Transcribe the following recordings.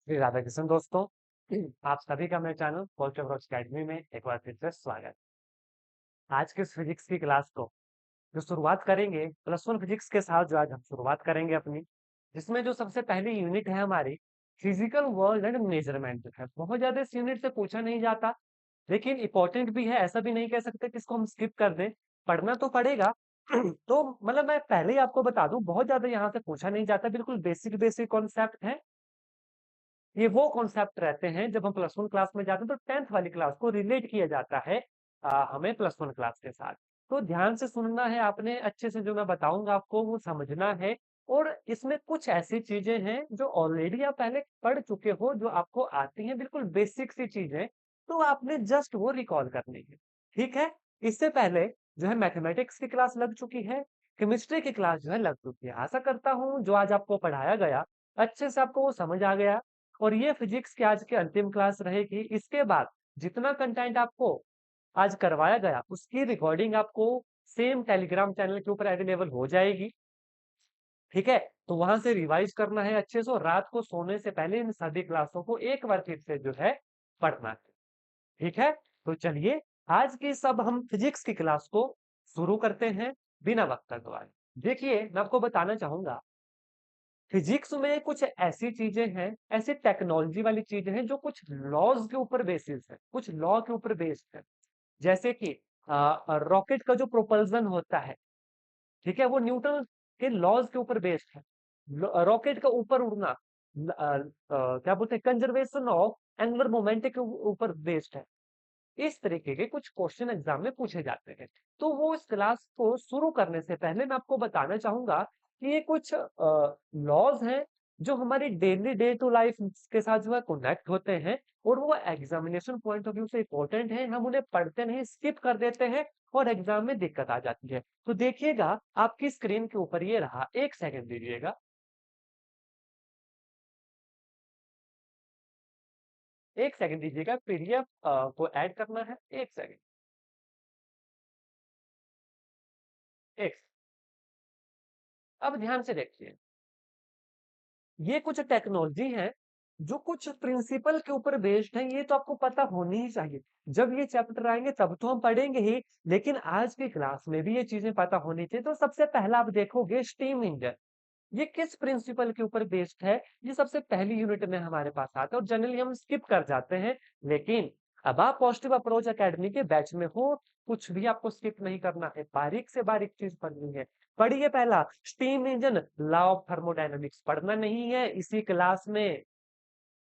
श्री राधा कृष्ण दोस्तों। आप सभी का मेरे चैनल पोल्ट्री अकेडमी में एक बार फिर से स्वागत। आज के इस फिजिक्स की क्लास को जो शुरुआत करेंगे +1 फिजिक्स के साथ, जो आज हम शुरुआत करेंगे अपनी, जिसमें जो सबसे पहली यूनिट है हमारी फिजिकल वर्ल्ड एंड मेजरमेंट है। बहुत ज्यादा इस यूनिट से पूछा नहीं जाता, लेकिन इंपॉर्टेंट भी है, ऐसा भी नहीं कह सकते कि इसको हम स्किप कर दें, पढ़ना तो पड़ेगा। तो मतलब मैं पहले ही आपको बता दूं, बहुत ज्यादा यहाँ से पूछा नहीं जाता, बिल्कुल बेसिक बेसिक कॉन्सेप्ट है। ये वो कॉन्सेप्ट रहते हैं जब हम +1 क्लास में जाते हैं तो 10th वाली क्लास को रिलेट किया जाता है हमें +1 क्लास के साथ। तो ध्यान से सुनना है आपने, अच्छे से जो मैं बताऊंगा आपको वो समझना है। और इसमें कुछ ऐसी चीजें हैं जो ऑलरेडी आप पहले पढ़ चुके हो, जो आपको आती हैं, बिल्कुल बेसिक सी चीजें, तो आपने जस्ट वो रिकॉल करनी है। ठीक है। इससे पहले जो है मैथमेटिक्स की क्लास लग चुकी है, केमिस्ट्री की क्लास जो है लग चुकी है। आशा करता हूँ जो आज आपको पढ़ाया गया अच्छे से आपको वो समझ आ गया। और ये फिजिक्स की आज की अंतिम क्लास रहेगी। इसके बाद जितना कंटेंट आपको आज करवाया गया उसकी रिकॉर्डिंग आपको सेम टेलीग्राम चैनल के ऊपर अवेलेबल हो जाएगी। ठीक है। तो वहां से रिवाइज करना है अच्छे से, और रात को सोने से पहले इन सभी क्लासों को एक बार फिर से जो है पढ़ना है। ठीक है। तो चलिए आज की सब हम फिजिक्स की क्लास को शुरू करते हैं बिना वक्त गवाए। देखिए मैं आपको बताना चाहूंगा, फिजिक्स में कुछ ऐसी चीजें हैं, ऐसी टेक्नोलॉजी वाली चीजें हैं जो कुछ लॉज के ऊपर बेसिस है, कुछ लॉ के ऊपर बेस्ड है। जैसे कि रॉकेट का जो प्रोपल्सन होता है, ठीक है, वो न्यूटन के लॉज के ऊपर बेस्ड है। रॉकेट का ऊपर उड़ना, क्या बोलते हैं, कंजर्वेशन ऑफ एंगुलर मोमेंटम के ऊपर बेस्ड है। इस तरीके के कुछ क्वेश्चन एग्जाम में पूछे जाते हैं। तो वो इस क्लास को शुरू करने से पहले मैं आपको बताना चाहूंगा कि ये कुछ लॉज हैं जो हमारी डेली डे टू लाइफ के साथ जो है कनेक्ट होते हैं, और वो एग्जामिनेशन पॉइंट ऑफ व्यू से इंपॉर्टेंट है। हम उन्हें पढ़ते नहीं, स्किप कर देते हैं, और एग्जाम में दिक्कत आ जाती है। तो देखिएगा आपकी स्क्रीन के ऊपर ये रहा, एक सेकंड दीजिएगा, एक सेकंड दीजिएगा, पीडीएफ को ऐड करना है, एक सेकंड, एक। अब ध्यान से देखिए, ये कुछ टेक्नोलॉजी है जो कुछ प्रिंसिपल के ऊपर बेस्ड है। ये तो आपको पता होनी ही चाहिए, जब ये चैप्टर आएंगे तब तो हम पढ़ेंगे ही, लेकिन आज की क्लास में भी ये चीजें पता होनी चाहिए। तो सबसे पहला आप देखोगे स्टीम इंजन, ये किस प्रिंसिपल के ऊपर बेस्ड है, ये सबसे पहली यूनिट में हमारे पास आता है, और जनरली हम स्किप कर जाते हैं। लेकिन अब आप पॉजिटिव अप्रोच एकेडमी के बैच में हो, कुछ भी आपको स्किप नहीं करना है, बारीक से बारीक चीज पढ़नी है। पढ़िए पहला steam engine, law of thermodynamics पढ़ना नहीं है, इसी क्लास में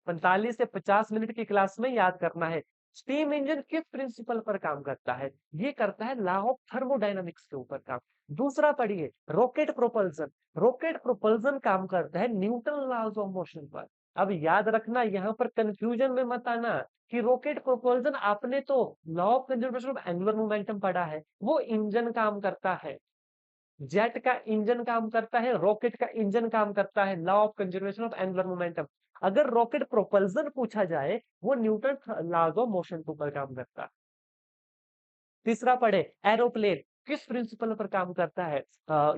45 से 50 मिनट की क्लास में याद करना है। स्टीम इंजन किस प्रिंसिपल पर काम करता है, ये करता है लॉ ऑफ थर्मोडायनामिक्स के ऊपर काम। दूसरा पढ़िए रॉकेट प्रोपल्सन, रॉकेट प्रोपल्सन काम करता है न्यूटन लॉज ऑफ मोशन पर। अब याद रखना, यहाँ पर कंफ्यूजन में मत आना कि रॉकेट प्रोपल्सन आपने तो law of conservation of angular momentum पढ़ा है, वो इंजन काम करता है, जेट का इंजन काम करता है, रॉकेट का इंजन काम करता है, law of conservation of angular momentum. अगर रॉकेट प्रोपल्सन पूछा जाए, वो न्यूटन लॉज ऑफ मोशन के ऊपर काम करता है। तीसरा पढ़े एरोप्लेन, किस प्रिंसिपल पर काम करता है,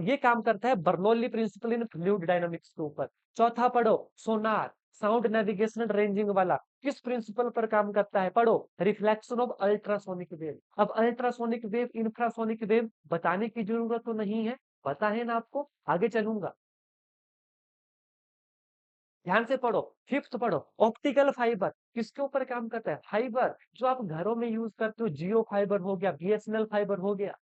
ये काम करता है Bernoulli principle in fluid dynamics के ऊपर। चौथा पढ़ो सोनार, साउंड नेविगेशन रेंजिंग वाला, किस प्रिंसिपल पर काम करता है, पढ़ो रिफ्लेक्शन ऑफ अल्ट्रासोनिक वेव। अब अल्ट्रासोनिक वेव, इंफ्रासोनिक वेव बताने की जरूरत तो नहीं है, पता है ना आपको, आगे चलूंगा, ध्यान से पढ़ो। फिफ्थ पढ़ो ऑप्टिकल फाइबर, किसके ऊपर काम करता है, फाइबर जो आप घरों में यूज करते हो, जियो फाइबर हो गया, बीएसएनएल फाइबर हो गया,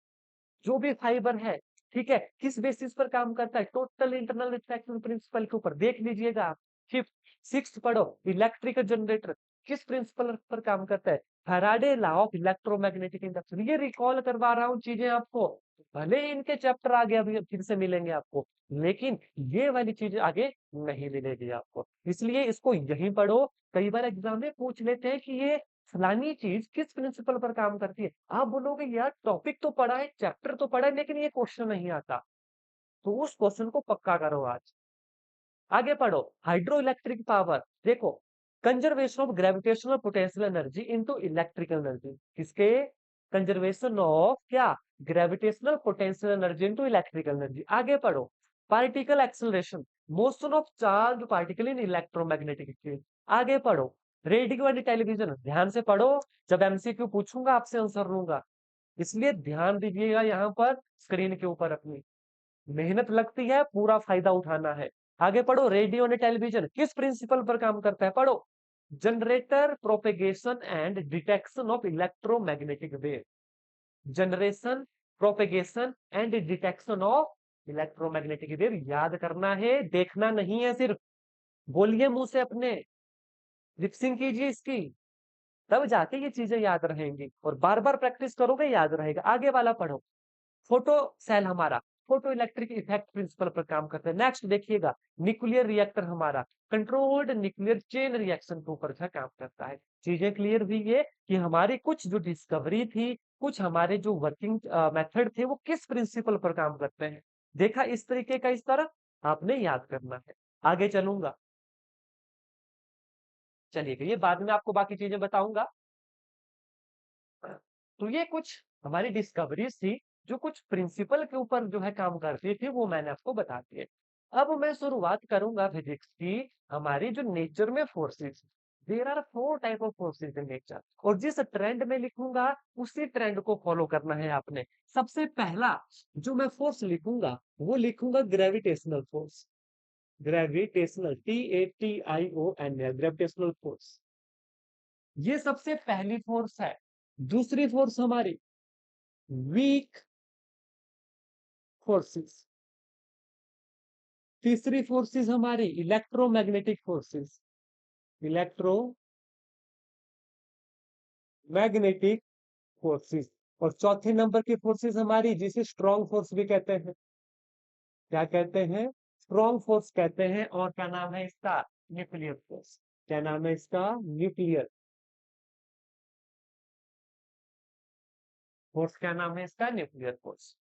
जो भी फाइबर है, ठीक है, किस बेसिस पर काम करता है, टोटल इंटरनल रिफ्लेक्शन प्रिंसिपल के ऊपर, देख लीजिएगा आप। फिफ्थ, सिक्स्थ पढ़ो इलेक्ट्रिकल जनरेटर, किस प्रिंसिपल पर काम करता है, Faraday law of electromagnetic induction. ये रिकॉल करवा रहा हूँ चीजें आपको, भले ही इनके चैप्टर आगे अभी फिर से मिलेंगे आपको, लेकिन ये वाली चीजें आगे नहीं मिलेगी आपको, इसलिए इसको यहीं पढ़ो। कई बार एग्जाम में पूछ लेते हैं कि ये फलानी चीज किस प्रिंसिपल पर काम करती है, आप बोलोगे यार टॉपिक तो पढ़ा है, चैप्टर तो पढ़ा है, लेकिन ये क्वेश्चन नहीं आता, तो उस क्वेश्चन को पक्का करो आज। आगे पढ़ो हाइड्रो इलेक्ट्रिक पावर, देखो conservation of gravitational potential energy into electrical energy, किसके, कंजर्वेशन ऑफ क्या, gravitational potential energy into electrical energy. आगे पढ़ो particle acceleration, motion of charge particle in electromagnetic field. आगे पढ़ो। रेडियो एंड टेलीविजन, ध्यान से पढ़ो, जब एमसीक्यू पूछूंगा आपसे आंसर दूंगा, इसलिए ध्यान दीजिएगा यहाँ पर स्क्रीन के ऊपर अपनी। मेहनत लगती है, पूरा फायदा उठाना है। आगे पढ़ो। रेडियो एंड टेलीविजन किस प्रिंसिपल पर काम करता है, पढ़ो। Generator, propagation and detection of electromagnetic wave. Generation, propagation and detection of electromagnetic wave याद करना है, देखना नहीं है सिर्फ। बोलिए मुंह से अपने, लिपसिंग कीजिए इसकी, तब जाके ये चीजें याद रहेंगी, और बार बार प्रैक्टिस करोगे याद रहेगा। आगे वाला पढ़ो। फोटो सेल हमारा फोटो इलेक्ट्रिक इफेक्ट प्रिंसिपल पर काम करता है। नेक्स्ट देखिएगा, न्यूक्लियर रिएक्टर हमारा कंट्रोल्ड न्यूक्लियर चेन रिएक्शन के ऊपर काम करता है। चीजें क्लियर हुई है कि हमारी कुछ जो डिस्कवरी थी, कुछ हमारे जो वर्किंग मेथड थे, वो किस प्रिंसिपल पर काम करते हैं। देखा इस तरीके का, इस तरह आपने याद करना है। आगे चलूंगा, चलिए ये बाद में आपको बाकी चीजें बताऊंगा। तो ये कुछ हमारी डिस्कवरीज थी जो कुछ प्रिंसिपल के ऊपर जो है काम करती थी, वो मैंने आपको बता दिए। अब मैं शुरुआत करूंगा फिजिक्स की। हमारी जो नेचर में forces, there are 4 type of forces in nature, और जिस ट्रेंड में लिखूंगा उसी ट्रेंड को फॉलो करना है आपने। सबसे पहला जो मैं फोर्स लिखूंगा वो लिखूंगा gravitational force. Gravitational, TATION, gravitational force, ये सबसे पहली फोर्स है। दूसरी फोर्स हमारी वीक फोर्सेस। तीसरी फोर्सेस हमारी इलेक्ट्रोमैग्नेटिक फोर्सेस, इलेक्ट्रोमैग्नेटिक फोर्सेस। और चौथे नंबर की फोर्सेस हमारी जिसे स्ट्रॉन्ग फोर्स भी कहते हैं। क्या कहते हैं, स्ट्रॉन्ग फोर्स कहते हैं। और क्या नाम है इसका, न्यूक्लियर फोर्स। क्या नाम है इसका, न्यूक्लियर फोर्स। क्या नाम है इसका, न्यूक्लियर फोर्स।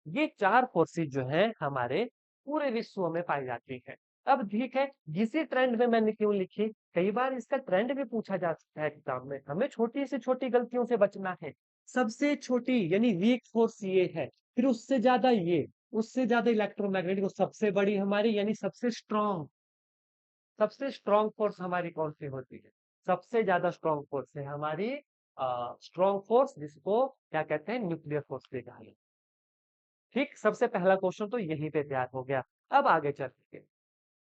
ये 4 फोर्सेज जो है हमारे पूरे विश्व में पाई जाती है। अब ठीक है, इसी ट्रेंड में मैंने क्यों लिखी, कई बार इसका ट्रेंड भी पूछा जा सकता है एग्जाम में, हमें छोटी से छोटी गलतियों से बचना है। सबसे छोटी यानी वीक फोर्स ये है, फिर उससे ज्यादा ये, उससे ज्यादा इलेक्ट्रोमैग्नेटिक, और सबसे बड़ी हमारी यानी सबसे स्ट्रॉन्ग फोर्स हमारी कौन सी होती है, सबसे ज्यादा स्ट्रॉन्ग फोर्स है हमारी स्ट्रॉन्ग फोर्स, जिसको क्या कहते हैं, न्यूक्लियर फोर्स भी कहा। ठीक, सबसे पहला क्वेश्चन तो यहीं पे तैयार हो गया। अब आगे चलते,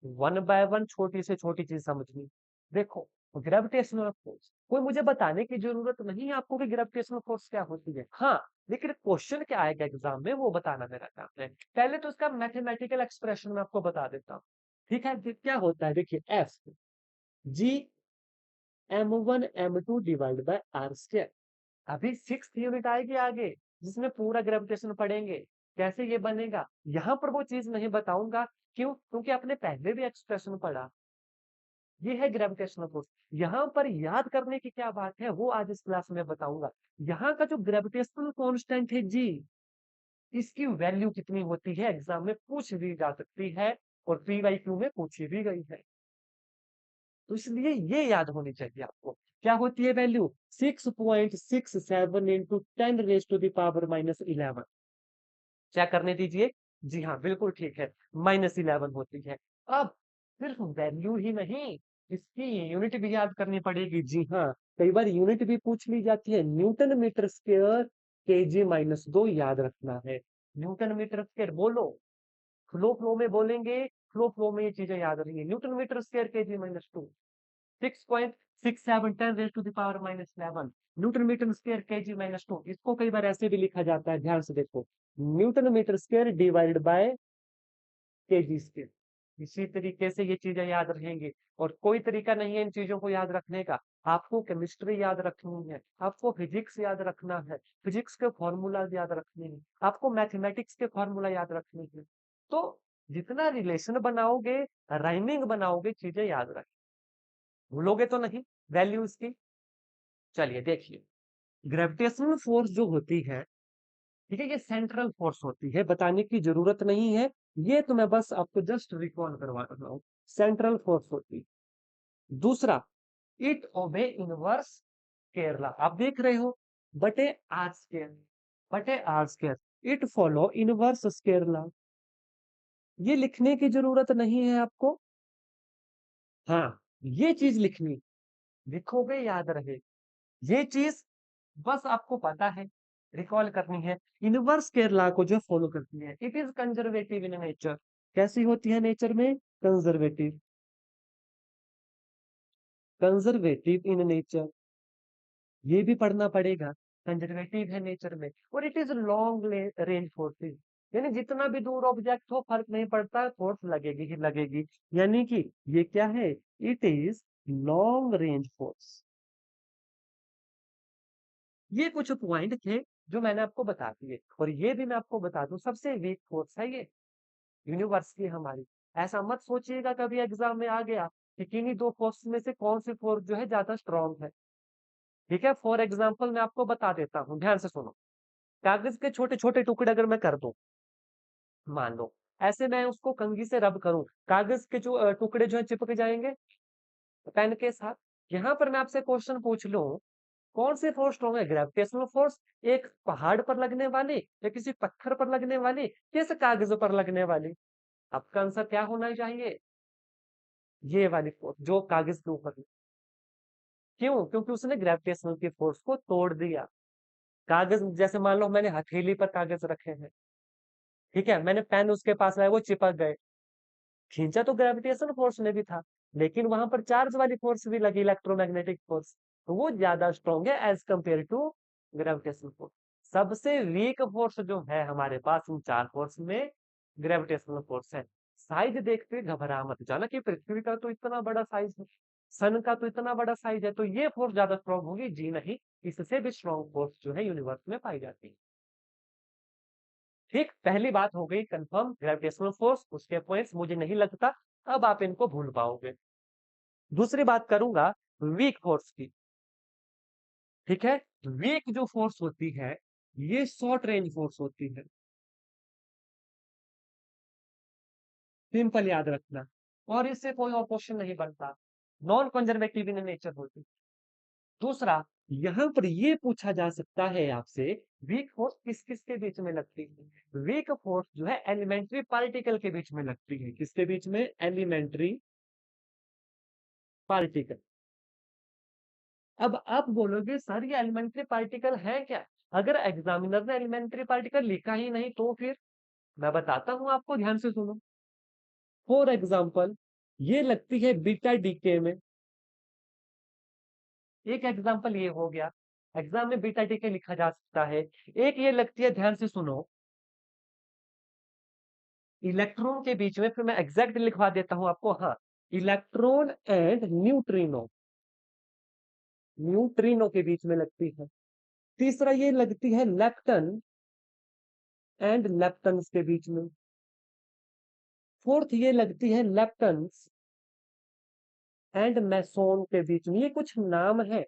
वन बाय वन छोटी से छोटी चीज समझनी। देखो, ग्रेविटेशनल फोर्स कोई मुझे बताने की जरूरत नहीं है आपको कि ग्रेविटेशनल फोर्स क्या होती है। हाँ, लेकिन क्वेश्चन क्या आएगा एग्जाम में वो बताना मेरा काम है। पहले तो इसका मैथमेटिकल एक्सप्रेशन मैं आपको बता देता हूँ। ठीक है, क्या होता है, देखिए, F G m1 m2 divide by R square. अभी 6th यूनिट आएगी आगे, जिसमें पूरा ग्रेविटेशन पढ़ेंगे, कैसे ये बनेगा। यहाँ पर वो चीज नहीं बताऊंगा, क्यों, क्योंकि आपने पहले भी एक्सप्रेशन पढ़ा। ये है ग्रेविटेशनल फोर्स। यहाँ पर याद करने की क्या बात है वो आज इस क्लास में बताऊंगा। यहाँ का जो ग्रेविटेशनल कांस्टेंट है जी, इसकी वैल्यू कितनी होती है, एग्जाम में पूछ भी जा सकती है, और PYQ में पूछी भी गई है। तो इसलिए ये याद होनी चाहिए आपको। क्या होती है वैल्यू, 6.67 इंटू 10⁻⁻11। क्या करने दीजिए, जी हाँ बिल्कुल ठीक है, -11 होती है। अब सिर्फ वैल्यू ही नहीं, इसकी यूनिट भी याद करनी पड़ेगी। जी हाँ, कई बार यूनिट भी पूछ ली जाती है, न्यूटन मीटर स्क्वायर kg-2 याद रखना है। न्यूटन मीटर स्क्वायर बोलो, फ्लो में बोलेंगे, फ्लो में ये चीजें याद रहेंगी। Newton metre square kg-2, 6.67 10⁻⁻11 newton metre square kg-2। इसको कई बार ऐसे भी लिखा जाता है, ध्यान से देखो, newton metre square divided by KG square. इसी तरीके से ये चीजें याद रहेंगी, और कोई तरीका नहीं है इन चीजों को याद रखने का। आपको केमिस्ट्री याद रखनी है, आपको फिजिक्स याद रखना है, फिजिक्स के फॉर्मूला याद रखने हैं, आपको मैथमेटिक्स के फॉर्मूला याद रखने हैं। तो जितना रिलेशन बनाओगे, राइमिंग बनाओगे, चीजें याद रखें, भूलोगे तो नहीं वैल्यूज की। चलिए देखिए, ग्रेविटेशनल फोर्स जो होती है, ठीक है, ये सेंट्रल फोर्स होती है, बताने की जरूरत नहीं है, ये तो मैं बस आपको जस्ट रिकॉल करवा रहा हूं। सेंट्रल फोर्स होती है। दूसरा, इट ओबे इनवर्स केरला, आप देख रहे हो, बटे आर स्क्वायर, बटे r square, it follow inverse square law. ये लिखने की जरूरत नहीं है आपको। हाँ, ये चीज लिखनी, लिखोगे याद रहे। ये चीज बस आपको पता है, रिकॉल करनी है। इनवर्स केयर लॉ को जो फॉलो करती है, it is conservative in nature. कैसी होती है नेचर में? कंजर्वेटिव, कंजर्वेटिव इन नेचर, ये भी पढ़ना पड़ेगा। कंजर्वेटिव है नेचर में, और it is long range forces, यानी जितना भी दूर ऑब्जेक्ट हो फर्क नहीं पड़ता, फोर्स लगेगी ही लगेगी। यानी कि ये क्या है? It is long range force. ये कुछ पॉइंट थे जो मैंने आपको बता दिए, और ये भी मैं आपको बता दूं, सबसे वीक फोर्स है ये यूनिवर्स की हमारी। ऐसा मत सोचिएगा कभी एग्जाम में आ गया कि किन्हीं दो फोर्स में से कौन सी फोर्स जो है ज्यादा स्ट्रांग है। ठीक है, फॉर एग्जाम्पल मैं आपको बता देता हूँ, ध्यान से सुनो। कागज के छोटे छोटे टुकड़े अगर मैं कर दूं, मान लो ऐसे मैं उसको कंघी से रब करूं, कागज के जो टुकड़े जो है चिपक जाएंगे पेन के साथ। यहाँ पर मैं आपसे क्वेश्चन पूछ लूं, कौन सी फोर्स स्ट्रॉन्ग है? ग्रेविटेशनल फोर्स, एक पहाड़ पर लगने वाली, या किसी पत्थर पर लगने वाली, किस कागज पर लगने वाली? आपका आंसर क्या होना चाहिए? ये वाली फोर्स जो कागज के ऊपर। क्यों? क्योंकि उसने ग्रेविटेशनल की फोर्स को तोड़ दिया। कागज, जैसे मान लो मैंने हथेली पर कागज रखे हैं, ठीक है, मैंने पेन उसके पास लाया, वो चिपक गए। खींचा तो ग्रेविटेशन फोर्स ने भी था, लेकिन वहां पर चार्ज वाली फोर्स भी लगी, इलेक्ट्रोमैग्नेटिक फोर्स, तो वो ज्यादा स्ट्रॉन्ग है as compare to gravitational force. सबसे वीक फोर्स जो है हमारे पास इन चार फोर्स में, ग्रेविटेशनल फोर्स है। साइज देख के घबरा मत जाना कि पृथ्वी का तो इतना बड़ा साइज है, सन का तो इतना बड़ा साइज है, तो ये फोर्स ज्यादा स्ट्रॉन्ग होगी, जी नहीं। इससे भी स्ट्रॉन्ग फोर्स जो है यूनिवर्स में पाई जाती है। ठीक, पहली बात हो गई कंफर्म, ग्रेविटेशनल फोर्स, उसके पॉइंट्स मुझे नहीं लगता अब आप इनको भूल पाओगे। दूसरी बात करूंगा वीक फोर्स की। ठीक है, वीक जो फोर्स होती है ये शॉर्ट रेंज फोर्स होती है, सिंपल याद रखना, और इससे कोई और क्वेश्चन नहीं बनता। नॉन कंजर्वेटिव इन नेचर होती। दूसरा, यहां पर ये पूछा जा सकता है आपसे, वीक फोर्स किस किस के बीच में लगती है? वीक फोर्स जो है एलिमेंट्री पार्टिकल के बीच में लगती है। किसके बीच में? Elementary particle. अब आप बोलोगे सर ये एलिमेंट्री पार्टिकल है क्या? अगर एग्जामिनर ने एलिमेंट्री पार्टिकल लिखा ही नहीं तो फिर मैं बताता हूं आपको, ध्यान से सुनो। फॉर एग्जाम्पल, ये लगती है बीटा डीके में। एक एग्जाम्पल ये हो गया, एग्जाम में बीटा डीके लिखा जा सकता है। एक ये लगती है, ध्यान से सुनो, इलेक्ट्रॉन के बीच में, फिर मैं एग्जैक्ट लिखवा देता हूं आपको, हाँ, इलेक्ट्रॉन एंड न्यूट्रिनो, न्यूट्रिनो के बीच में लगती है। तीसरा ये लगती है लेप्टन एंड लेप्टन्स के बीच में। फोर्थ ये लगती है लेप्टन्स एंड मैसोन के बीच में। ये कुछ नाम है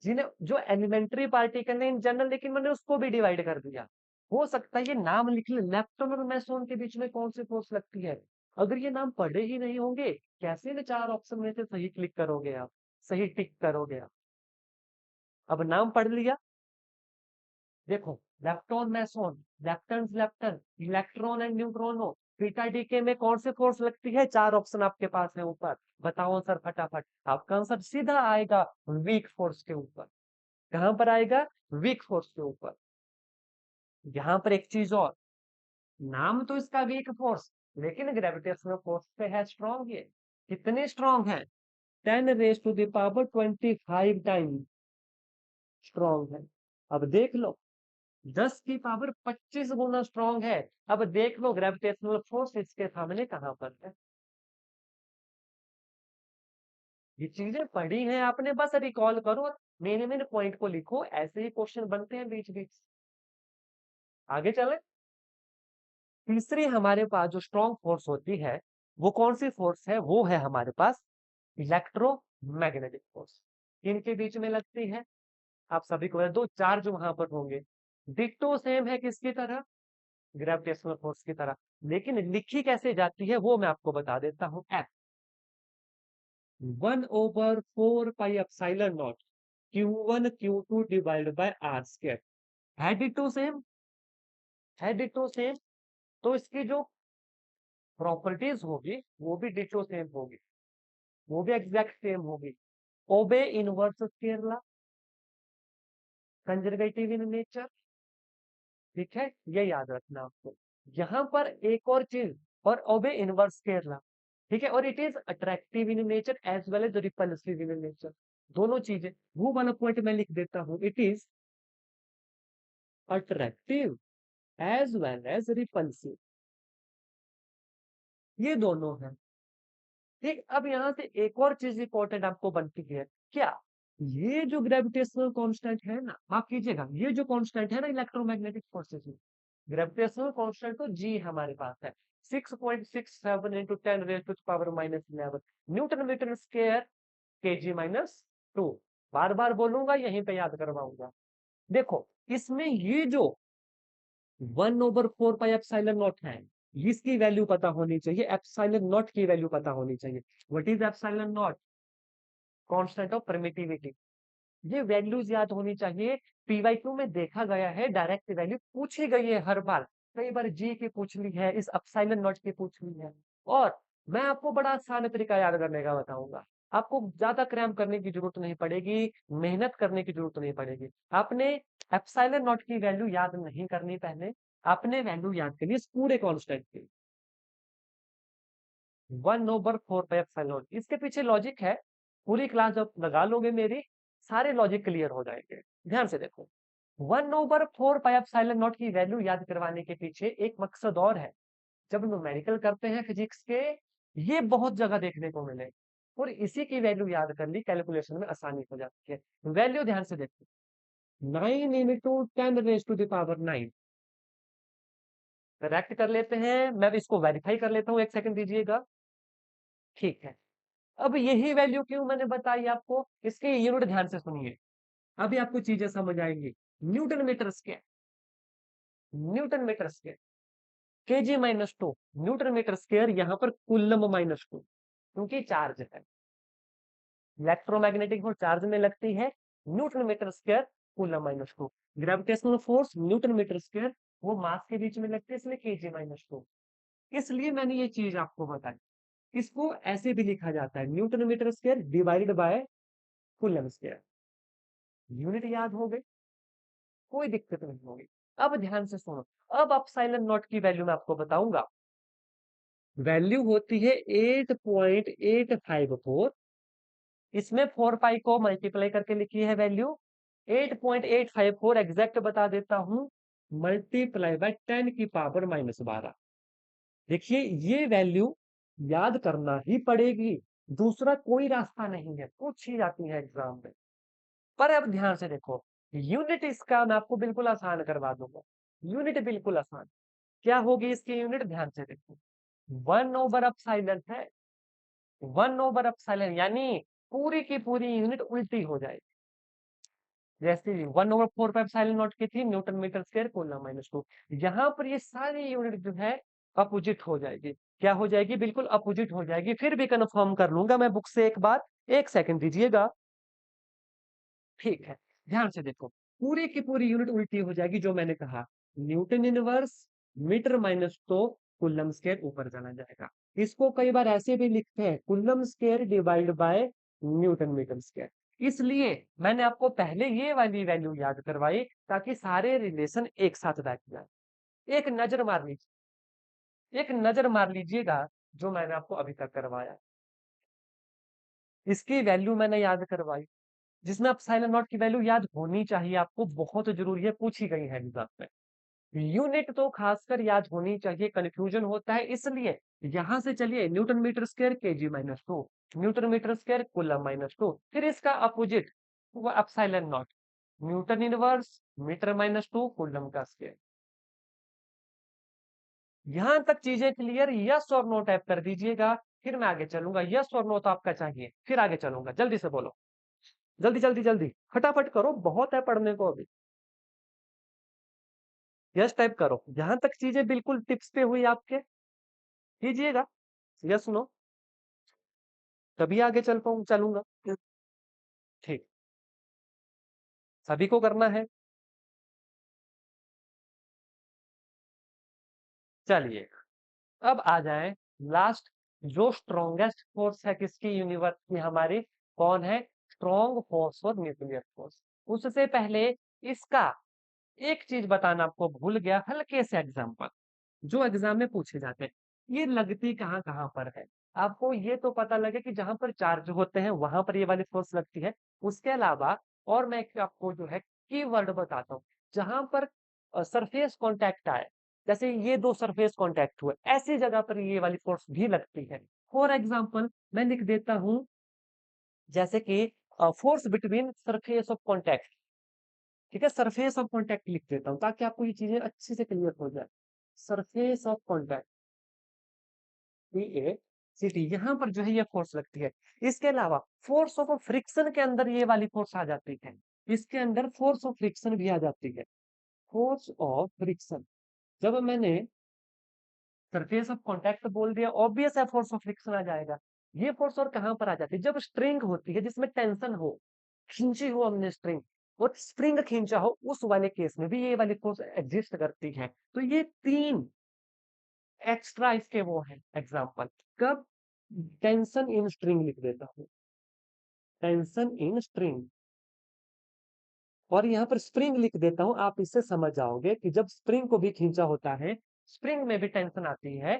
जिन्हें, जो एलिमेंट्री पार्टिकल है इन जनरल, लेकिन मैंने उसको भी डिवाइड कर दिया। हो सकता है ये नाम लिख ले, लेप्टन और मैसोन के बीच में कौन सी फोर्स लगती है। अगर ये नाम पढ़े ही नहीं होंगे, कैसे इन चार ऑप्शन में से सही क्लिक करोगे आप, सही टिक करोगे आप? अब नाम पढ़ लिया, देखो, lepton meson, lepton lepton, electron and neutrino, beta decay में कौन सी फोर्स लगती है? चार ऑप्शन आपके पास है ऊपर, बताओ सर फटाफट। आपका आंसर सीधा आएगा वीक फोर्स के ऊपर। कहां पर आएगा? वीक फोर्स के ऊपर। यहां पर एक चीज और, नाम तो इसका वीक फोर्स, लेकिन ग्रेविटेशनल फोर्स से है स्ट्रॉन्ग। ये कितनी स्ट्रॉन्ग है? 10⁻⁵ टाइम स्ट्रॉन्ग है। अब देख लो, 10⁻25 गुना स्ट्रॉन्ग है। अब देख लो ग्रेविटेशनल फोर्स इसके सामने कहां पर है। ये चीजें पढ़ी हैं आपने, बस रिकॉल करो, मेन मेन पॉइंट को लिखो, ऐसे ही क्वेश्चन बनते हैं बीच बीच। आगे चले। तीसरी हमारे पास जो स्ट्रॉन्ग फोर्स होती है, वो कौन सी फोर्स है? वो है हमारे पास इलेक्ट्रोमैग्नेटिक फोर्स। इनके बीच में लगती है, आप सभी को दो चार्ज वहां पर होंगे, डिट्टो सेम है किसकी तरह? ग्रेविटेशनल फोर्स की तरह। लेकिन लिखी कैसे जाती है वो मैं आपको बता देता हूं। F 1/4 pi epsilon naught Q1 Q2 divide by R square. है डिट्टो सेम, है डिट्टो सेम, तो इसकी जो प्रॉपर्टीज होगी वो भी डिट्टो सेम होगी। वो भी एग्जैक्ट सेम होगी। Obey inverse square law, conservative in nature. ठीक है, ये याद रखना आपको। यहाँ पर एक और चीज, और ओबे इनवर्स स्क्वायर लॉ, ठीक है, और it is attractive in nature as well as repulsive in nature. दोनों चीजें, वो वाला पॉइंट मैं लिख देता हूँ, it is attractive as well as repulsive, ये दोनों है। ठीक, अब यहाँ से एक और चीज इंपॉर्टेंट आपको बनती है क्या, ये जो ग्रेविटेशनल कांस्टेंट है ना, माफ कीजिएगा, ये जो कांस्टेंट है ना इलेक्ट्रोमैग्नेटिक फोर्सेस में, ग्रेविटेशनल कांस्टेंट तो जी हमारे पास है 6.67 into 10⁻⁻11 newton metre square kg-2। बार बार बोलूंगा, यहीं पे याद करवाऊंगा। देखो, इसमें ये जो 1/4 पाई एप्सिलॉन नॉट है, इसकी वैल्यू पता होनी चाहिए, एप्सिलॉन नॉट की वैल्यू पता होनी चाहिए। What is epsilon not? Constant of permittivity. ये वैल्यूज याद होनी चाहिए। पीवाईक्यू में देखा गया है, डायरेक्ट वैल्यू पूछी गई है हर बार, कई बार जी की पूछ ली है, इस एप्सिलॉन नॉट की पूछ ली है। और मैं आपको बड़ा आसान तरीका याद करने का बताऊंगा, आपको ज्यादा क्रैम करने की जरूरत नहीं पड़ेगी, मेहनत करने की जरूरत नहीं पड़ेगी। आपने एप्सिलॉन नॉट की वैल्यू याद नहीं करनी, पहले आपने वैल्यू याद करनी इस पूरे कॉन्स्टेंट की, 1/4 पाई एप्सिलॉन। इसके पीछे लॉजिक है, पूरी क्लास जब लगा लोगे मेरी, सारे लॉजिक क्लियर हो जाएंगे। ध्यान से देखो, 1/4 पाई एप्सिलॉन नॉट की वैल्यू याद करवाने के पीछे एक मकसद और है। जब न्यूमेरिकल करते हैं फिजिक्स के, ये बहुत जगह देखने को मिले, और इसी की वैल्यू याद कर ली, कैलकुलेशन में आसानी हो जाती है। वैल्यू ध्यान से देखो, 9 × 10⁻⁹ करेक्ट कर लेते हैं, मैं इसको वेरीफाई कर लेता हूँ, एक सेकंड दीजिएगा। ठीक है, अब यही वैल्यू क्यों मैंने बताई आपको, इसके यूनिट ध्यान से सुनिए, अभी आपको चीजें समझ आएंगी। Newton metre square, newton metre square kg-2, newton metre square, यहाँ पर कूलम -2, क्योंकि चार्ज है, इलेक्ट्रोमैग्नेटिक फोर्स चार्ज में लगती है, newton metre square coulomb -2। Gravitational force newton metre square, वो मास के बीच में लगती है, इसलिए kg-2। इसलिए मैंने ये चीज आपको बताई। इसको ऐसे भी लिखा जाता है, newton metre square divide by coulomb square. Unit याद हो गई, कोई दिक्कत नहीं होगी। अब ध्यान से सुनो, अब एप्सिलॉन नॉट की वैल्यू मैं आपको बताऊंगा। वैल्यू होती है 8.854, इसमें 4 पाई को मल्टीप्लाई करके लिखी है वैल्यू 8.854, एग्जैक्ट बता देता हूं, मल्टीप्लाई बाय 10⁻⁻12। देखिए, ये वैल्यू याद करना ही पड़ेगी, दूसरा कोई रास्ता नहीं है, पूछी जाती है एग्जाम में। पर अब ध्यान से देखो, यूनिट इसका मैं आपको बिल्कुल आसान करवा दूंगा, यूनिट बिल्कुल आसान। क्या होगी इसकी यूनिट, ध्यान से देखो, 1/एप्सिलॉन है, 1/एप्सिलॉन, यानी पूरी की पूरी यूनिट उल्टी हो जाएगी। जैसे 1/4 पाई एप्सिलॉन नॉट की थी, न्यूटन मीटर स्क्वायर कूलम -2, यहाँ पर ये सारी यूनिट जो है अपोजिट हो जाएगी। क्या हो जाएगी, बिल्कुल अपोजिट हो जाएगी। फिर भी कंफर्म कर लूंगा मैं बुक से एक बार, एक सेकंड दीजिएगा। ठीक है, ध्यान से देखो, पूरी की पूरी यूनिट उल्टी हो जाएगी, जो मैंने कहा, newton inverse metre -2 coulomb square ऊपर चला जाएगा। इसको कई बार ऐसे भी लिखते हैं, coulomb square divide by newton metre square. इसलिए मैंने आपको पहले ये वाली वैल्यू याद करवाई, ताकि सारे रिलेशन एक साथ बैठ जाए। एक नजर मार लीजिए, एक नजर मार लीजिएगा, जो मैंने आपको अभी तक करवाया, इसकी वैल्यू मैंने याद करवाई, जिसमें एप्सिलॉन नॉट की वैल्यू याद होनी चाहिए आपको, बहुत जरूरी है, पूछी गई है एग्जाम में। यूनिट तो खासकर याद होनी चाहिए, कंफ्यूजन होता है, इसलिए यहां से चलिए, newton metre square kg-2, newton metre square coulomb -2, फिर इसका अपोजिट वो epsilon nought, newton inverse metre -2 coulomb का स्क्वायर। यहां तक चीजें क्लियर, यस और नो टाइप कर दीजिएगा, फिर मैं आगे चलूंगा। यस और नो तो आपका चाहिए, फिर आगे चलूंगा, जल्दी से बोलो, जल्दी जल्दी जल्दी, फटाफट करो, बहुत है पढ़ने को अभी। यस टाइप करो, जहां तक चीजें बिल्कुल टिप्स पे हुई आपके, कीजिएगा यस नो, तभी आगे चल पाऊं चलूंगा। ठीक, सभी को करना है। चलिए, अब आ जाए लास्ट, जो स्ट्रॉन्गेस्ट फोर्स है किसकी, यूनिवर्स की, हमारी कौन है, स्ट्रॉन्ग फोर्स और न्यूक्लियर फोर्स। उससे पहले इसका एक चीज बताना आपको भूल गया, हल्के से एग्जांपल जो एग्जाम में पूछे जाते हैं, ये लगती कहाँ कहाँ पर है। आपको ये तो पता लगे कि जहां पर चार्ज होते हैं वहां पर ये वाली फोर्स लगती है। उसके अलावा और मैं आपको जो है की वर्ड बताता हूँ, जहां पर सरफेस कांटेक्ट आए, जैसे ये दो सरफेस कांटेक्ट हुए, ऐसी जगह पर ये वाली फोर्स भी लगती है। फॉर एग्जाम्पल मैं लिख देता हूं, जैसे कि force between surface of contact. ठीक है, सरफेस ऑफ कांटेक्ट लिख देता हूं ताकि आपको ये चीजें अच्छे से क्लियर हो जाए। सरफेस ऑफ कांटेक्ट, CA यहाँ पर जो है ये फोर्स लगती है। इसके अलावा फोर्स ऑफ फ्रिक्शन के अंदर ये वाली फोर्स आ जाती है, इसके अंदर फोर्स ऑफ फ्रिक्शन भी आ जाती है। फोर्स ऑफ फ्रिक्शन, जब मैंने सरफेस ऑफ कांटेक्ट बोल दिया, ऑब्वियस है फोर्स ऑफ फ्रिक्शन आ जाएगा। ये फोर्स और कहां पर आ जाती है, जब स्ट्रिंग होती है जिसमें टेंशन हो, खींची हो हमने स्ट्रिंग, और स्प्रिंग खींचा हो, उस वाले केस में भी ये वाली फोर्स एग्जिस्ट करती है। तो ये तीन एक्स्ट्रा इसके वो है एग्जाम्पल। कब, टेंशन इन स्ट्रिंग लिख देता हूं, टेंशन इन स्ट्रिंग, और यहाँ पर स्प्रिंग लिख देता हूं। आप इससे समझ जाओगे कि जब स्प्रिंग को भी खींचा होता है, स्प्रिंग में भी टेंशन आती है,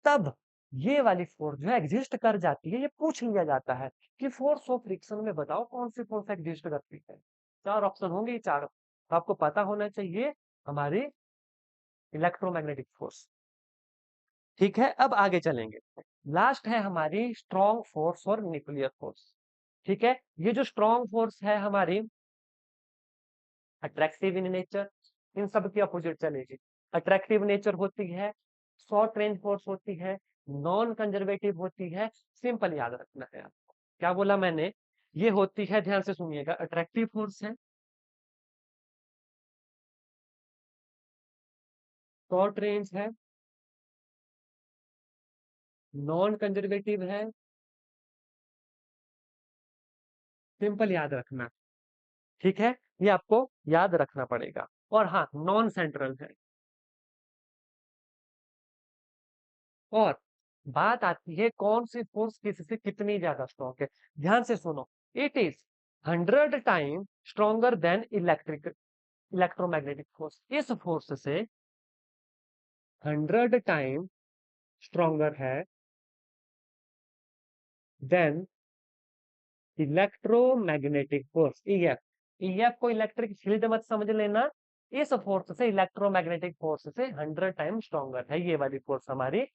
तब ये वाली फोर्स जो है एग्जिस्ट कर जाती है। ये पूछ लिया जाता है कि फोर्स ऑफ फ्रिक्शन में बताओ कौन सी फोर्स एग्जिस्ट करती है। चार ऑप्शन होंगे, ये चार तो आपको पता होना चाहिए, हमारी इलेक्ट्रोमैग्नेटिक फोर्स। ठीक है, अब आगे चलेंगे। लास्ट है हमारी स्ट्रॉन्ग फोर्स और न्यूक्लियर फोर्स। ठीक है, ये जो स्ट्रॉन्ग फोर्स है हमारी अट्रैक्टिव इन नेचर, इन सब की अपोजिट चलेगी। अट्रैक्टिव नेचर होती है, शॉर्ट रेंज फोर्स होती है, नॉन कंजर्वेटिव होती है। सिंपल याद रखना है आपको, क्या बोला मैंने, ये होती है, ध्यान से सुनिएगा, अट्रैक्टिव फोर्स है, शॉर्ट रेंज है, नॉन कंजर्वेटिव है। सिंपल याद रखना, ठीक है, ये आपको याद रखना पड़ेगा। और हाँ, नॉन सेंट्रल है। और बात आती है कौन सी फोर्स किससे कितनी ज्यादा स्ट्रॉन्ग है। ध्यान से सुनो, it is 100 time stronger than electromagnetic force. इस फोर्स से 100 टाइम स्ट्रॉन्गर है than electromagnetic force, EF। EF को इलेक्ट्रिक फील्ड मत समझ लेना, इस फोर्स से, इलेक्ट्रोमैग्नेटिक फोर्स से 100 टाइम स्ट्रॉन्गर है ये वाली फोर्स हमारी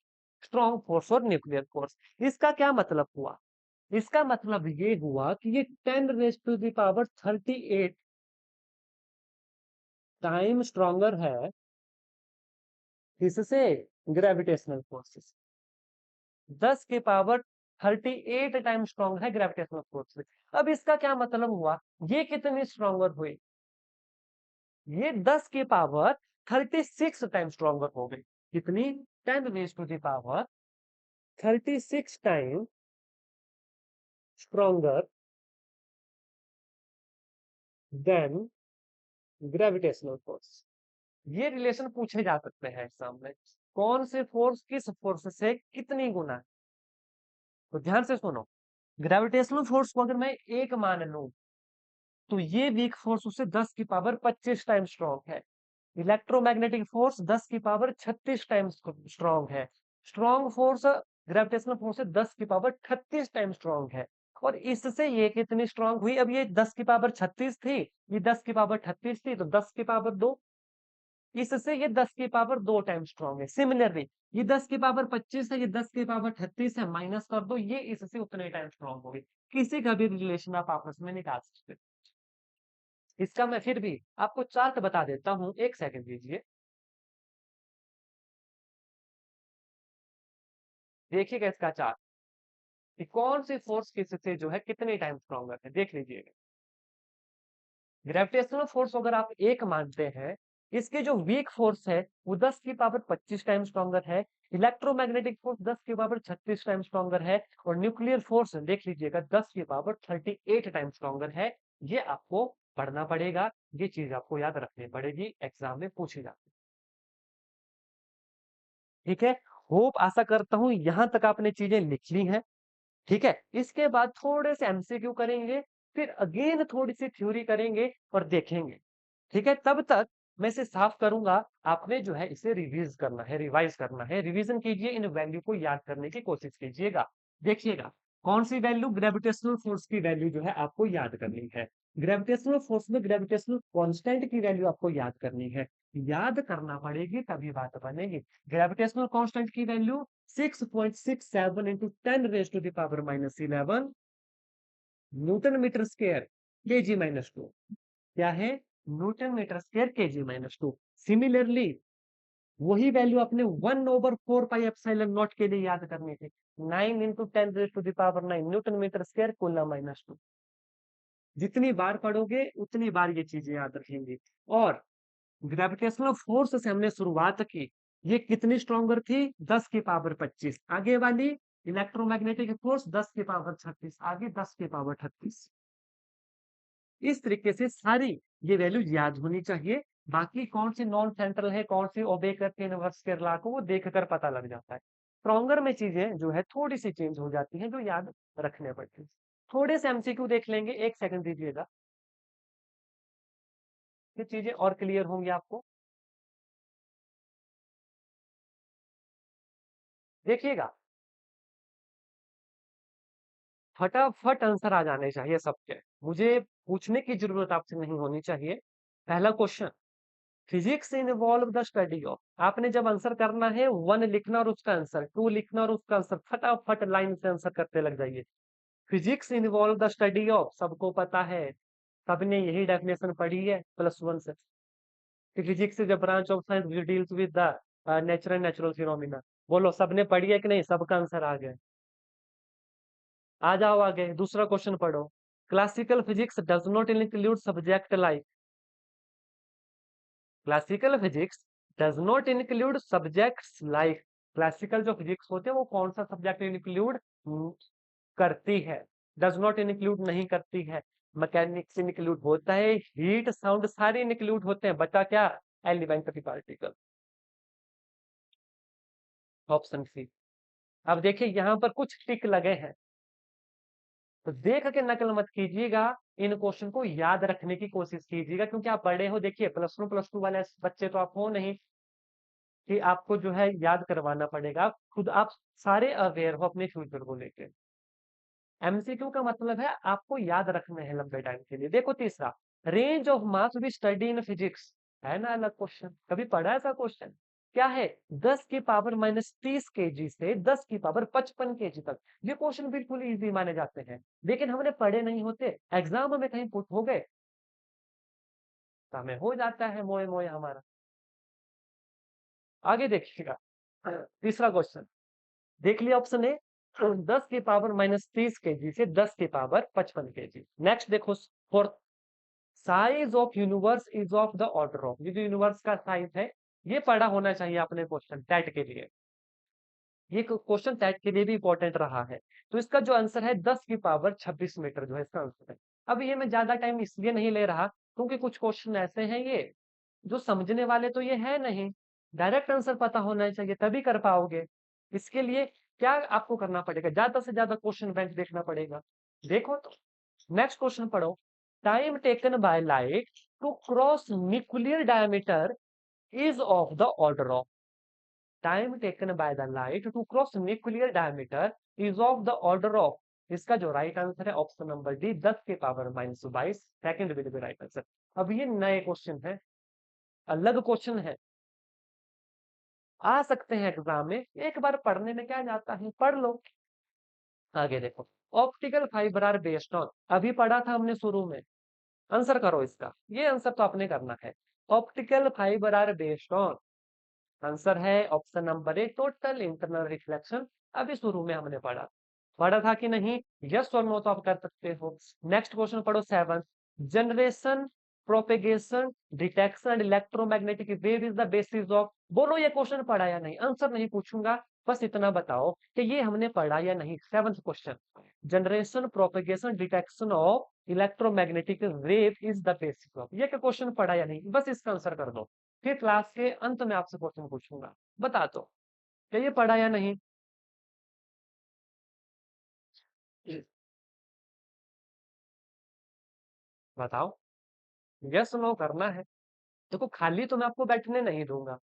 स्ट्रॉन्ग फोर्स और न्यूक्लियर फोर्स। इसका क्या मतलब हुआ, इसका मतलब ये हुआ कि ये 10⁻38 टाइम स्ट्रॉन्गर है इससे, ग्रेविटेशनल फोर्सेस। 10⁻38 टाइम स्ट्रॉन्ग है ग्रेविटेशनल फोर्स से। अब इसका क्या मतलब हुआ, ये कितनी स्ट्रॉन्गर हुई, ये 10⁻36 टाइम स्ट्रॉन्गर हो गई। कितनी, 10⁻36 time stronger then gravitational force. ये रिलेशन पूछे जा सकते हैं एग्जाम में, कौन से फोर्स किस फोर्स से कितनी गुना है। तो ध्यान से सुनो, ग्रेविटेशनल फोर्स को अगर मैं एक मान लूं, तो ये वीक फोर्स उससे 10⁻25 टाइम स्ट्रॉन्ग है। इलेक्ट्रोमैग्नेटिक फोर्स 10⁻36 टाइम स्ट्रॉन्ग है। स्ट्रॉन्ग फोर्स ग्रेविटेशनल फोर्स से 10⁻38 टाइम स्ट्रॉन्ग है। और इससे ये कितनी स्ट्रॉन्ग हुई, अब ये 10⁻36 थी, ये 10⁻38 थी, तो 10⁻2, इससे ये 10⁻2 टाइम स्ट्रॉन्ग है। सिमिलरली ये 10⁻25 है, ये 10⁻38 है, माइनस कर दो, ये इससे उतने टाइम स्ट्रॉन्ग होगी। किसी का भी रिलेशन आप आपस में निकाल सकते हो। इसका मैं फिर भी आपको चार्ट बता देता हूं, एक सेकंड दीजिए, देखिएगा इसका चार्ट कि कौन सी फोर्स किससे जो है कितने टाइम स्ट्रॉन्गर है, देख लीजिएगा। ग्रेविटेशनल फोर्स अगर आप एक मानते हैं, इसकी जो वीक फोर्स है वो 10⁻25 टाइम स्ट्रॉन्गर है। इलेक्ट्रोमैग्नेटिक फोर्स 10⁻36 टाइम स्ट्रॉन्गर है। और न्यूक्लियर फोर्स देख लीजिएगा 10⁻38 टाइम स्ट्रॉन्गर है। ये आपको पढ़ना पड़ेगा, ये चीज आपको याद रखनी पड़ेगी, एग्जाम में पूछी जाती है। ठीक है, होप आशा करता हूं यहां तक आपने चीजें लिख ली हैं। ठीक है, इसके बाद थोड़े से एमसीक्यू करेंगे, फिर अगेन थोड़ी सी थ्योरी करेंगे और देखेंगे। ठीक है, तब तक मैं इसे साफ करूंगा। आपने जो है इसे रिवीज करना है, रिवाइज करना है, रिवीजन कीजिए, इन वैल्यू को याद करने की कोशिश कीजिएगा। देखिएगा कौन सी वैल्यू, ग्रेविटेशनल फोर्स की वैल्यू जो है आपको याद करनी है। ग्रेविटेशनल फोर्स में ग्रेविटेशनल कांस्टेंट की वैल्यू आपको याद करनी है। याद करना पड़ेगी तभी बात बनेगी। ग्रेविटेशनल कांस्टेंट की value 6.67 into 10⁻⁻11 newton metre square KG minus 2। क्या है? Newton metre square KG minus 2। Similarly वही वैल्यू अपने 1/4 पाई एप्सिलॉन नॉट के लिए याद करनी थी। 9 into 10⁻⁹ newton metre square coulomb minus 2। जितनी बार पढ़ोगे उतनी बार ये चीजें याद रखेंगे। और ग्रेविटेशनल फोर्स से हमने शुरुआत की, ये कितनी स्ट्रॉन्गर थी? 10⁻25। आगे वाली इलेक्ट्रोमैग्नेटिक फोर्स 10⁻36, आगे 10⁻38। इस तरीके से सारी ये वैल्यू याद होनी चाहिए। बाकी कौन सी नॉन सेंट्रल है, कौन सी ओबे करके इनवर्स के लॉ को, वो देखकर पता लग जाता है। स्ट्रॉन्गर में चीजें जो है थोड़ी सी चेंज हो जाती हैं, जो याद रखने पड़ती है। थोड़े से एमसीक्यू देख लेंगे, एक सेकंड दीजिएगा, ये चीजें और क्लियर होंगी आपको। देखिएगा फटाफट आंसर आ जाने चाहिए सबके, मुझे पूछने की जरूरत आपसे नहीं होनी चाहिए। पहला question, physics involve the study of. आपने जब आंसर करना है 1 लिखना और उसका आंसर, 2 लिखना और उसका आंसर, फटाफट लाइन से आंसर करते लग जाइए। Physics involve the study of, सबको पता है, सबने यही डेफिनेशन पढ़ी है +1 से, कि physics is a branch of science which deals with the nature and natural phenomena. बोलो सबने पढ़ी है कि नहीं? सबका आंसर आ गया। आ जाओ आगे, दूसरा क्वेश्चन पढ़ो। Classical physics does not include subject like. Classical physics does not include subjects like. Classical जो फिजिक्स होते हैं वो कौन सा सब्जेक्ट इंक्लूड करती है? डज नॉट इंक्लूड नहीं करती है। मैकेनिक्स इंक्लूड होता है, हीट साउंड सारे इंक्लूड होते हैं, बचा क्या? Elementary particle. Option C. अब देखिए यहां पर कुछ टिक लगे हैं, तो देख के नकल मत कीजिएगा, इन क्वेश्चन को याद रखने की कोशिश कीजिएगा, क्योंकि आप बड़े हो। देखिए +1 +2 वाले बच्चे तो आप हो नहीं कि आपको जो है याद करवाना पड़ेगा। खुद आप सारे अवेयर हो अपने फ्यूचर को लेकर। एमसीक्यू का मतलब है आपको याद रखना है लंबे टाइम के लिए। देखो तीसरा, range of mass be study in physics, है ना अलग क्वेश्चन, कभी पढ़ा है ऐसा क्वेश्चन? क्या है? 10⁻³ से 10⁻55 तक। ये क्वेश्चन बिल्कुल इजी माने जाते हैं, लेकिन हमने पढ़े नहीं होते, एग्जाम में कहीं पुट हो गए तो हमें हो जाता है मोए मोए हमारा। आगे देखिएगा, तीसरा क्वेश्चन देख लिया, ऑप्शन ए, 10⁻³ से 10⁻55 नेक्स्ट देखो, fourth, size of universe is of the order of. ये जो यूनिवर्स का साइज है, ये पढ़ा होना चाहिए अपने क्वेश्चन टैट के लिए। ये क्वेश्चन टैट के लिए भी इंपॉर्टेंट रहा है। तो इसका जो आंसर है 10⁻26 मीटर जो है इसका आंसर है। अब ये मैं ज्यादा टाइम इसलिए नहीं ले रहा, क्योंकि कुछ क्वेश्चन ऐसे हैं ये जो समझने वाले तो ये है नहीं, डायरेक्ट आंसर पता होना चाहिए तभी कर पाओगे। इसके लिए क्या आपको करना पड़ेगा? ज्यादा से ज्यादा क्वेश्चन बैंक देखना पड़ेगा। देखो तो नेक्स्ट क्वेश्चन पढ़ो। Time taken by light to cross nuclear diameter is of the order of. Time taken by the light to cross nuclear diameter is of the order of. इसका जो right answer है option number D, 10⁻22। Second will be right answer. अब ये नए question है, अलग question है, आ सकते हैं एग्जाम में, एक बार पढ़ने में क्या जाता है, पढ़ लो। आगे देखो, optical fibre are based on, अभी पढ़ा था हमने शुरू में, आंसर करो इसका, ये आंसर तो आपने करना है। Optical fibre are based on, answer है option number A, total internal reflection. अभी शुरू में हमने पढ़ा, पढ़ा था कि नहीं? यस और नो तो आप कर सकते हो। नेक्स्ट क्वेश्चन पढ़ो, 7, generation, propagation, detection and electromagnetic wave is the basis of. बोलो ये क्वेश्चन पढ़ा या नहीं? आंसर नहीं पूछूंगा, बस इतना बताओ कि ये हमने पढ़ा या नहीं। 7th question, generation, propagation, detection of electromagnetic wave is the basis of. ये क्वेश्चन पढ़ा या नहीं? बस इसका आंसर कर दो, फिर क्लास के अंत में आपसे क्वेश्चन पूछूंगा, बता दो। क्या ये पढ़ा या नहीं? बताओ, यस नो करना है। देखो खाली तो मैं आपको बैठने नहीं दूंगा,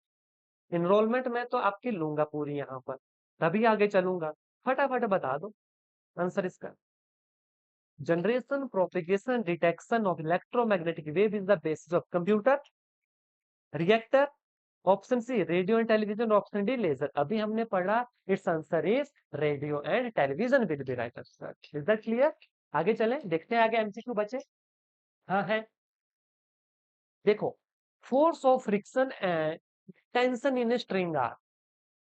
इनरोलमेंट में तो आपकी लूंगा पूरी यहाँ पर, तभी आगे चलूंगा। फटाफट बता दो आंसर इसका। Generation, propagation, detection of electromagnetic wave is the basis of computer. Reactor, option C radio and television, option D laser. अभी हमने पढ़ा it's answer is radio and television will be right answer. Is that clear? आगे चलें, देखते हैं आगे MCQ बचे। हाँ है, देखो, force of friction and tension in string are.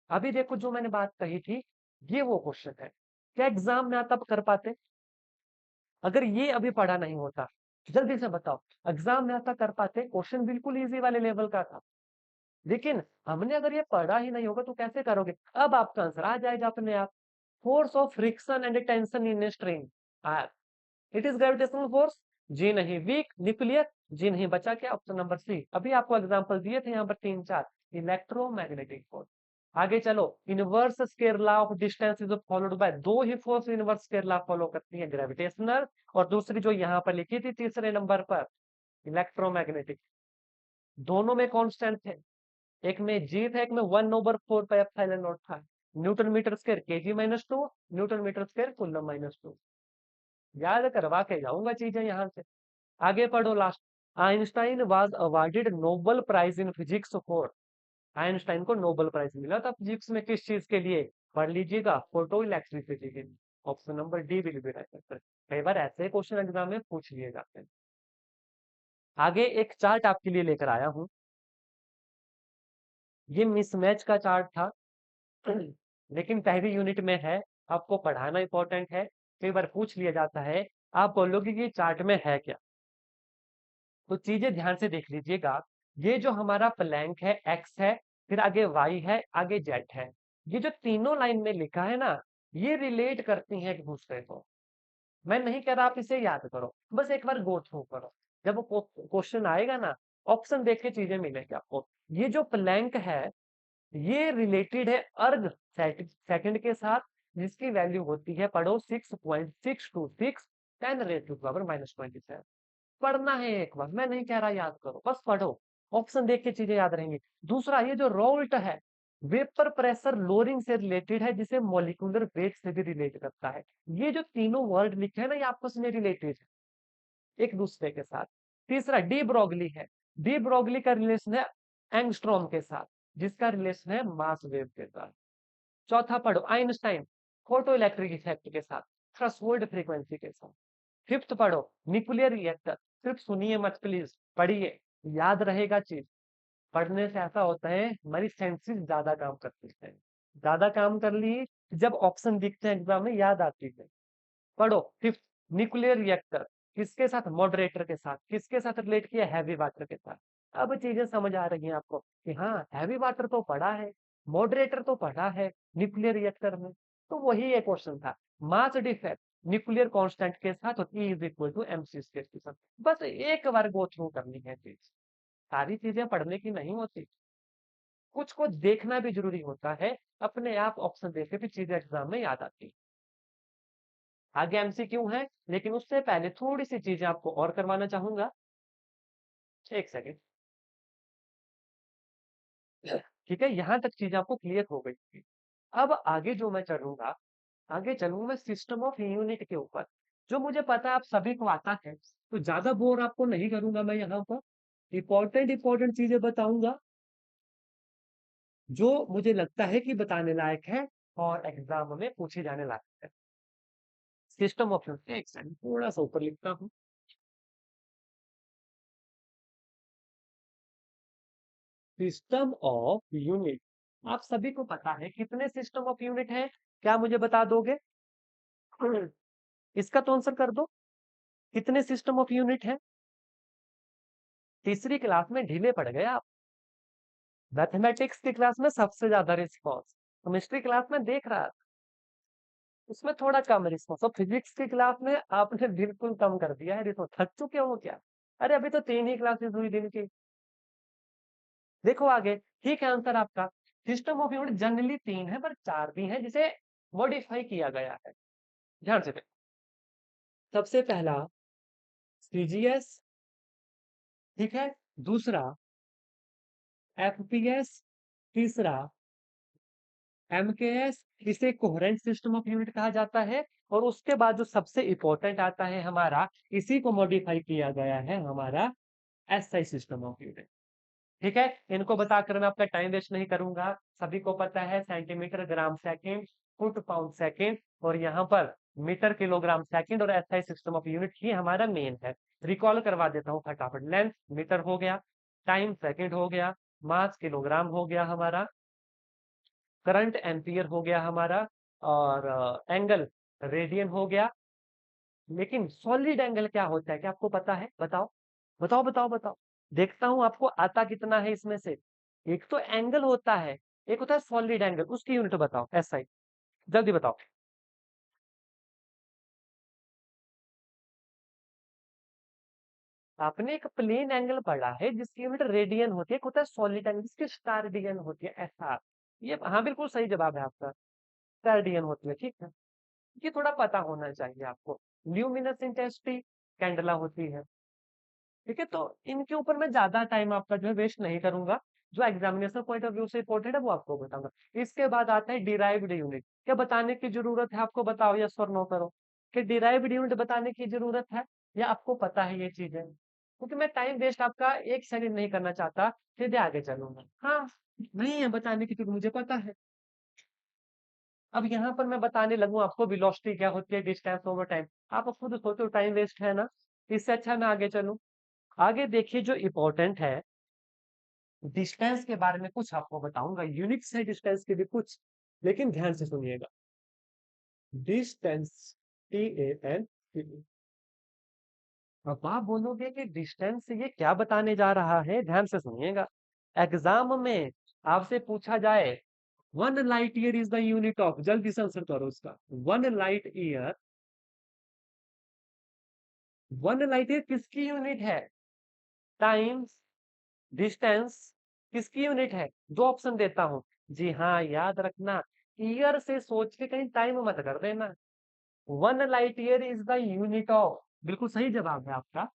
अभी देखो जो मैंने बात कही थी, ये वो क्वेश्चन है, क्या एग्जाम में आता कर पाते? अगर ये अभी पढ़ा नहीं होता, जल्दी से बताओ, एग्जाम में आता कर पाते? क्वेश्चन बिल्कुल इजी वाले लेवल का था, लेकिन हमने अगर ये पढ़ा ही नहीं होगा तो कैसे करोगे? अब आपका आंसर आ जाएगा अपने आप। Force of friction and tension in string are, it is gravitational force. जी नहीं। वीक, न्यूक्लियर, जी नहीं। बचा क्या? Option number C. अभी आपको एग्जांपल दिए थे यहाँ पर 3-4। Electromagnetic force. आगे चलो, inverse square law of distance is followed by, दो ही force inverse square law follow करती है, ग्रेविटेशनल और दूसरी जो यहाँ पर लिखी थी तीसरे नंबर पर, इलेक्ट्रोमैग्नेटिक। दोनों में कॉन्स्टेंट थे, एक में जी था, एक में 1/4 पाई एप्सिलॉन नॉट था। Newton metre square kg-2, newton metre square coulomb. याद करवा के जाऊंगा चीजें यहाँ से। आगे पढ़ो last. Einstein was awarded Nobel prize in physics for. Einstein को नोबेल प्राइज मिला था फिजिक्स में, किस चीज के लिए? पढ़ लीजिएगा, फोटो इलेक्ट्रिसिटी के लिए। Option number D will be right answer. कई बार ऐसे क्वेश्चन एग्जाम में पूछ लिए जाते हैं। आगे एक चार्ट आपके लिए लेकर आया हूं, ये मिसमैच का चार्ट था, लेकिन पहली यूनिट में है, आपको पढ़ाना इंपॉर्टेंट है। कई बार पूछ लिया जाता है, आप बोलोगे कि ये चार्ट में है क्या, तो चीजें ध्यान से देख लीजिएगा। ये जो हमारा प्लैंक है, एक्स है, फिर आगे वाई है, आगे जेड है। ये जो तीनों लाइन में लिखा है ना, ये रिलेट करती हैं एक दूसरे को। मैं नहीं कह रहा आप इसे याद करो, बस एक बार गो थ्रू करो। जब वो क्वेश्चन आएगा ना, ऑप्शन देख के चीजें मिलेंगी आपको। ये जो प्लैंक है, ये रिलेटेड है अर्ग सेकंड के साथ, जिसकी वैल्यू होती है, पढ़ो, 6.626 10⁻⁻27। पढ़ना है एक बार, मैं नहीं कह रहा याद करो, बस पढ़ो, ऑप्शन देख के चीजें याद रहेंगी। दूसरा, ये जो रोल्ट है, वेपर प्रेशर लोअरिंग से रिलेटेड है, जिसे मॉलिक्यूलर वेट से भी रिलेट करता है। ये जो तीनों वर्ड लिखे हैं ना, ये आपस में रिलेटेड है एक दूसरे के साथ। तीसरा, डी ब्रोगली है, डी ब्रोगली का रिलेशन है एंगस्ट्रॉम के साथ, जिसका रिलेशन है मास वेव के साथ। चौथा पढ़ो, आइंस्टाइन फोटो इलेक्ट्रिक इफेक्ट के साथ, थ्रेशोल्ड फ्रीक्वेंसी के साथ। फिफ्थ पढ़ो, न्यूक्लियर रिएक्टर। सिर्फ सुनिए मत प्लीज, पढ़िए, याद रहेगा चीज। पढ़ने से ऐसा होता है, हमारी सेंसेस ज्यादा काम करती है, ज्यादा काम कर ली, जब ऑप्शन दिखते हैं एग्जाम में याद आती है। पढ़ो फिफ्थ, न्यूक्लियर रिएक्टर किसके साथ? मॉडरेटर के साथ। किसके साथ रिलेट किया? हैवी वाटर के साथ। अब चीजें समझ आ रही हैं आपको कि हाँ, हैवी वाटर तो पढ़ा है, मॉडरेटर तो पढ़ा है न्यूक्लियर रिएक्टर में, तो वही एक क्वेश्चन था। मास डिफेक्ट न्यूक्लियर कांस्टेंट के साथ और E is equal to mc square के साथ। बस एक बार गो थ्रू करनी है चीज, सारी चीजें पढ़ने की नहीं होती, कुछ को देखना भी जरूरी होता है। अपने आप ऑप्शन देख के भी चीजें एग्जाम में याद आती है। आगे एमसीक्यू है, लेकिन उससे पहले थोड़ी सी चीजें आपको और करवाना चाहूंगा। एक सेकेंड, ठीक है, यहां तक चीजें आपको क्लियर हो गई थी। अब आगे जो मैं चलूंगा, आगे चलूंगा मैं सिस्टम ऑफ यूनिट के ऊपर, जो मुझे पता है आप सभी को आता है, तो ज्यादा बोर आपको नहीं करूंगा मैं यहाँ पर। इंपॉर्टेंट चीजें बताऊंगा, जो मुझे लगता है कि बताने लायक है और एग्जाम में पूछे जाने लायक है। सिस्टम ऑफ यूनिट, एक सेकंड थोड़ा सा ऊपर लिखता हूँ। सिस्टम ऑफ यूनिट, आप सभी को पता है कितने सिस्टम ऑफ यूनिट है? क्या मुझे बता दोगे? इसका तो आंसर कर दो, कितने सिस्टम ऑफ यूनिट है? तीसरी क्लास में ढीले पड़ गए आप, मैथमेटिक्स की क्लास में सबसे ज्यादा रिस्पॉन्स, केमिस्ट्री क्लास में देख रहा था उसमें थोड़ा कम रिस्पॉन्स, और फिजिक्स की क्लास में आपने बिल्कुल कम कर दिया है रिस्पॉन्स। थक चुके हो क्या? अरे अभी तो 3 ही क्लासेस हुई दिन की। देखो आगे, ठीक है आंसर आपका, सिस्टम ऑफ यूनिट जनरली 3 है, पर 4 भी है, जिसे मॉडिफाई किया गया है। ध्यान से देखो। सबसे पहला सीजीएस, ठीक है, दूसरा एफपीएस, तीसरा एमकेएस, इसे कोहेरेंट सिस्टम ऑफ यूनिट कहा जाता है। और उसके बाद जो सबसे इंपॉर्टेंट आता है हमारा, इसी को मॉडिफाई किया गया है, हमारा एसआई सिस्टम ऑफ यूनिट। ठीक है, इनको बताकर मैं आपका टाइम वेस्ट नहीं करूंगा। सभी को पता है सेंटीमीटर, ग्राम, सेकंड, फुट, पाउंड, सेकंड, और यहाँ पर मीटर, किलोग्राम, सेकंड, और एसआई सिस्टम ऑफ यूनिट ही हमारा मेन है। रिकॉल करवा देता हूँ फटाफट। लेंथ मीटर हो गया, टाइम सेकंड हो गया, मास किलोग्राम हो गया हमारा, करंट एम्पियर हो गया हमारा, और एंगल रेडियन हो गया। लेकिन सॉलिड एंगल क्या होता है, क्या आपको पता है? बताओ बताओ बताओ बताओ। देखता हूं आपको आता कितना है इसमें से। एक तो एंगल होता है, एक होता है सॉलिड एंगल, उसकी यूनिट बताओ। एसआई, जल्दी बताओ। आपने एक प्लेन एंगल पढ़ा है जिसकी यूनिट रेडियन होती है, एक होता है सॉलिड एंगल जिसकी स्टार डियन होती है, ऐसा। ये हाँ, बिल्कुल सही जवाब है आपका, स्टार डियन होती है। ठीक है, ये थोड़ा पता होना चाहिए आपको। ल्यूमिनस इंटेंसिटी कैंडला होती है। ठीक है, तो इनके ऊपर मैं ज्यादा टाइम आपका जो है वेस्ट नहीं करूंगा। जो एग्जामिनेशन पॉइंट ऑफ व्यू से इंपॉर्टेंट है वो आपको बताऊंगा। इसके बाद आता है डिराइव्ड यूनिट। क्या बताने की जरूरत है आपको? बताओ, यस और नो करो। कि डिराइव्ड यूनिट बताने की जरूरत है, या आपको पता है ये चीजें? क्योंकि मैं टाइम वेस्ट आपका एक सेकंड नहीं करना चाहता, सीधे आगे चलूंगा। हाँ, नहीं है बताने की, क्योंकि मुझे पता है। अब यहाँ पर मैं बताने लगूं आपको वेलोसिटी क्या होती है, डिस्टेंस ओवर टाइम, आप खुद सोचो, टाइम वेस्ट है ना। इससे अच्छा मैं आगे चलूं। आगे देखिए, जो इम्पोर्टेंट है, डिस्टेंस के बारे में कुछ आपको बताऊंगा। यूनिट्स है डिस्टेंस के भी कुछ, लेकिन ध्यान से सुनिएगा। Distance, TAN। अब आप बोलोगे कि डिस्टेंस से ये क्या बताने जा रहा है, ध्यान से सुनिएगा। एग्जाम में आपसे पूछा जाए, 1 light year is the unit of, जल्दी से आंसर करो उसका। 1 लाइट ईयर, 1 लाइट ईयर किसकी यूनिट है? टाइम्स डिस्टेंस किसकी यूनिट है? दो ऑप्शन देता हूं। जी हाँ, याद रखना, ईयर से सोच के कहीं टाइम मत कर देना। 1 light year is the unit of, बिल्कुल सही जवाब है आपका।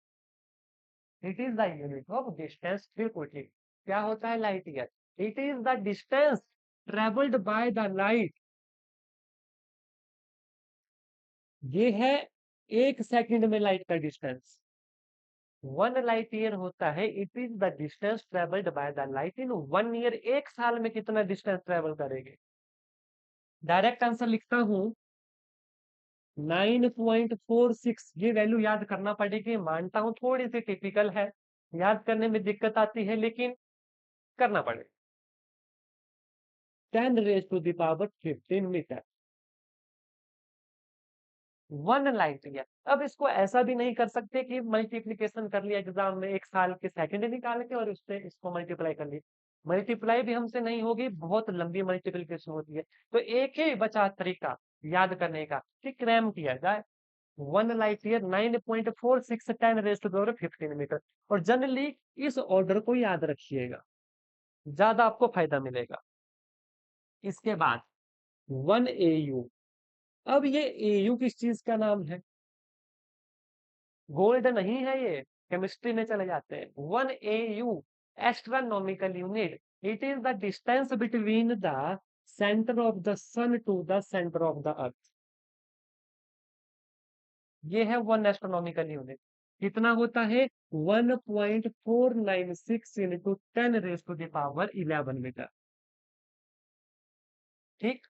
It is the unit of distance, बिल्कुल ठीक। क्या होता है light year? It is the distance travelled by the light. ये है 1 सेकंड में लाइट का डिस्टेंस। 1 लाइट ईयर होता है, it is the distance travelled by the light in 1 year. 1 साल में कितना डिस्टेंस ट्रेवल करेंगे? डायरेक्ट आंसर लिखता हूं, 9.46। ये वैल्यू याद करना पड़ेगी, मानता हूं थोड़ी सी टिपिकल है, याद करने में दिक्कत आती है, लेकिन करना पड़ेगा। 10 raised to the power 15 metre, 1 light year. अब इसको ऐसा भी नहीं कर सकते कि मल्टीप्लीकेशन कर लिया एग्जाम में, 1 साल के सेकंड निकाल के और उससे इसको मल्टीप्लाई कर लिया। मल्टीप्लाई भी हमसे नहीं होगी, बहुत लंबी मल्टीप्लीकेशन होती है। तो एक ही बचा तरीका याद करने का, कि क्रैम किया जाए। 1 light year 9.46, 10 raised to the power 15 metre. और जनरली इस ऑर्डर को याद रखिएगा, ज्यादा आपको फायदा मिलेगा। इसके बाद 1 AU। अब ये AU किस चीज का नाम है? गोल्ड नहीं है ये, केमिस्ट्री में चले जाते हैं। 1 AU, astronomical unit. It is the distance between the centre of the sun to the centre of the earth. ये है 1 एस्ट्रोनॉमिकल यूनिट। कितना होता है? 1.496 into 10 raised to the power 11 metre. ठीक,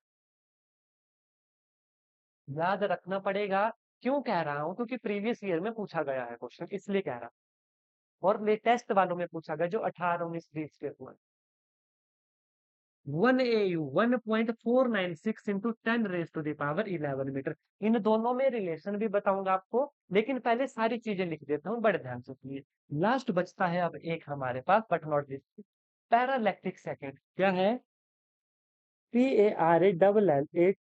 याद रखना पड़ेगा। क्यों कह रहा हूं? क्योंकि प्रीवियस ईयर में पूछा गया है क्वेश्चन, इसलिए कह रहा हूं। और लेटेस्ट वालों में पूछा गया, जो 18, 19, 20 के हुए। 1 AU 1.496 into 10 raised to the power 11 मीटर। इन दोनों में रिलेशन भी बताऊंगा आपको, लेकिन पहले सारी चीजें लिख देता हूँ, बड़े ध्यान से सुनिए। लास्ट बचता है अब एक हमारे पास, बट नॉट दिस, पैरालैक्टिक सेकंड। क्या है? PARALLATIC,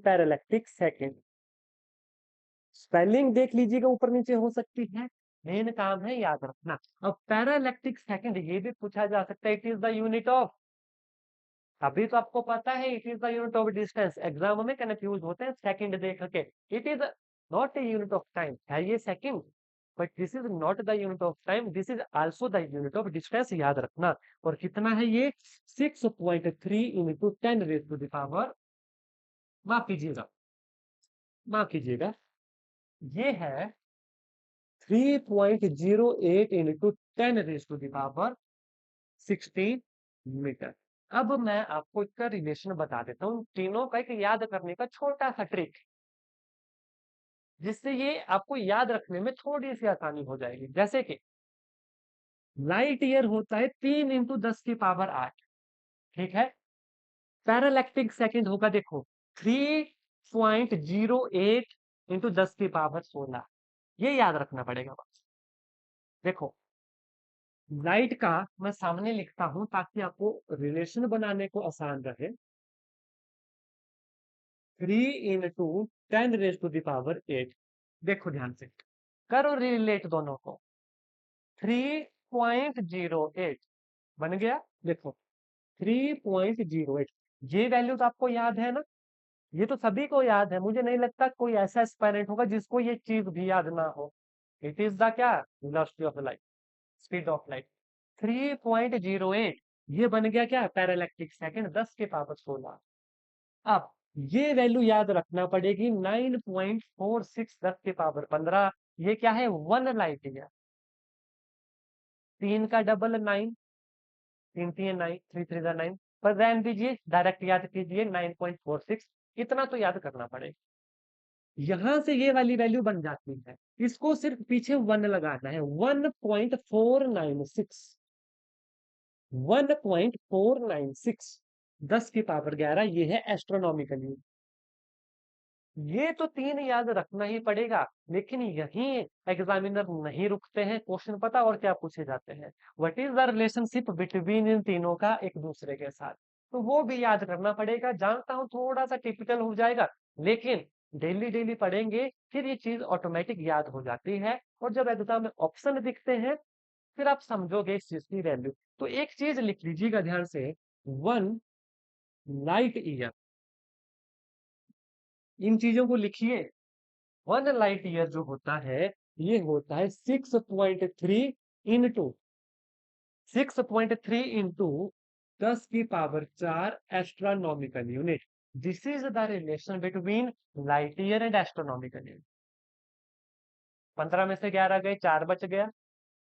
पैरालैक्टिक second. स्पेलिंग देख लीजिएगा, ऊपर नीचे हो सकती है, मेन काम है याद रखना। अब पैरालैक्टिक सेकंड ये भी पूछा जा सकता है, it is the unit of अभी तो आपको पता है it is the unit of distance, exam में कंफ्यूज होते हैं सेकंड देख के। It is not a unit of time, है ये second, but this is not the unit of time, this is also the unit of distance, याद रखना। और कितना है ये? 6.3 into 10 raise to the power, माफ कीजिएगा, माफ कीजिएगा, ये है 3.08 into 10 raise to the power 16 metre. अब मैं आपको इसका रिलेशन बता देता हूँ, तीनों का एक याद करने का छोटा सा ट्रिक, जिससे ये आपको याद रखने में थोड़ी सी आसानी हो जाएगी। जैसे कि लाइट ईयर होता है 3 इंटू 10 की पावर 8, ठीक है। पैरालैक्टिक सेकंड होगा, देखो, 3.08 इंटू 10 की पावर 16, ये याद रखना पड़ेगा बस। देखो, लाइट का मैं सामने लिखता हूं ताकि आपको रिलेशन बनाने को आसान रहे। 3 into 10 raise to the power 8, देखो ध्यान से, करो रिलेट दोनों को। 3.08 बन गया, देखो 3.08, ये वैल्यू तो आपको याद है ना, ये तो सभी को याद है, मुझे नहीं लगता कोई ऐसा एस्पायरेंट होगा जिसको ये चीज भी याद ना हो। इट इज द क्या? Velocity of light, speed of light. 3.08, ये बन गया क्या? पैरालैक्टिक सेकंड 10 की पावर 16। अब ये वैल्यू याद रखना पड़ेगी, 9.46 10 की पावर 15, ये क्या है? 1 लाइट ईयर। 3 का डबल 9, 3 3 9, 3 3 9, पर रहने दीजिए, डायरेक्ट याद कीजिए 9.46, इतना तो याद करना पड़ेगा। यहां से ये वाली वैल्यू बन जाती है, इसको सिर्फ पीछे 1 लगाना है, 1.496, 1.496 10 की पावर 11, ये है एस्ट्रोनॉमिकल यूनिट। ये तो तीन याद रखना ही पड़ेगा, लेकिन यही एग्जामिनर नहीं रुकते हैं, क्वेश्चन पता और क्या पूछे जाते हैं, what is the relationship between इन तीनों का एक दूसरे के साथ, तो वो भी याद करना पड़ेगा। जानता हूं थोड़ा सा टिपिकल हो जाएगा, लेकिन डेली डेली पढ़ेंगे फिर ये चीज ऑटोमेटिक याद हो जाती है, और जब एग्जाम में ऑप्शन दिखते हैं फिर आप समझोगे इस चीज की वैल्यू। तो एक चीज लिख लीजिएगा ध्यान से, 1 लाइट ईयर, इन चीजों को लिखिए। 1 लाइट ईयर जो होता है, ये होता है 6.3 इंटू 10 की power 4 astronomical unit. This is the relation between light year and astronomical unit. 15 में से 11 गए, 4 बच गया,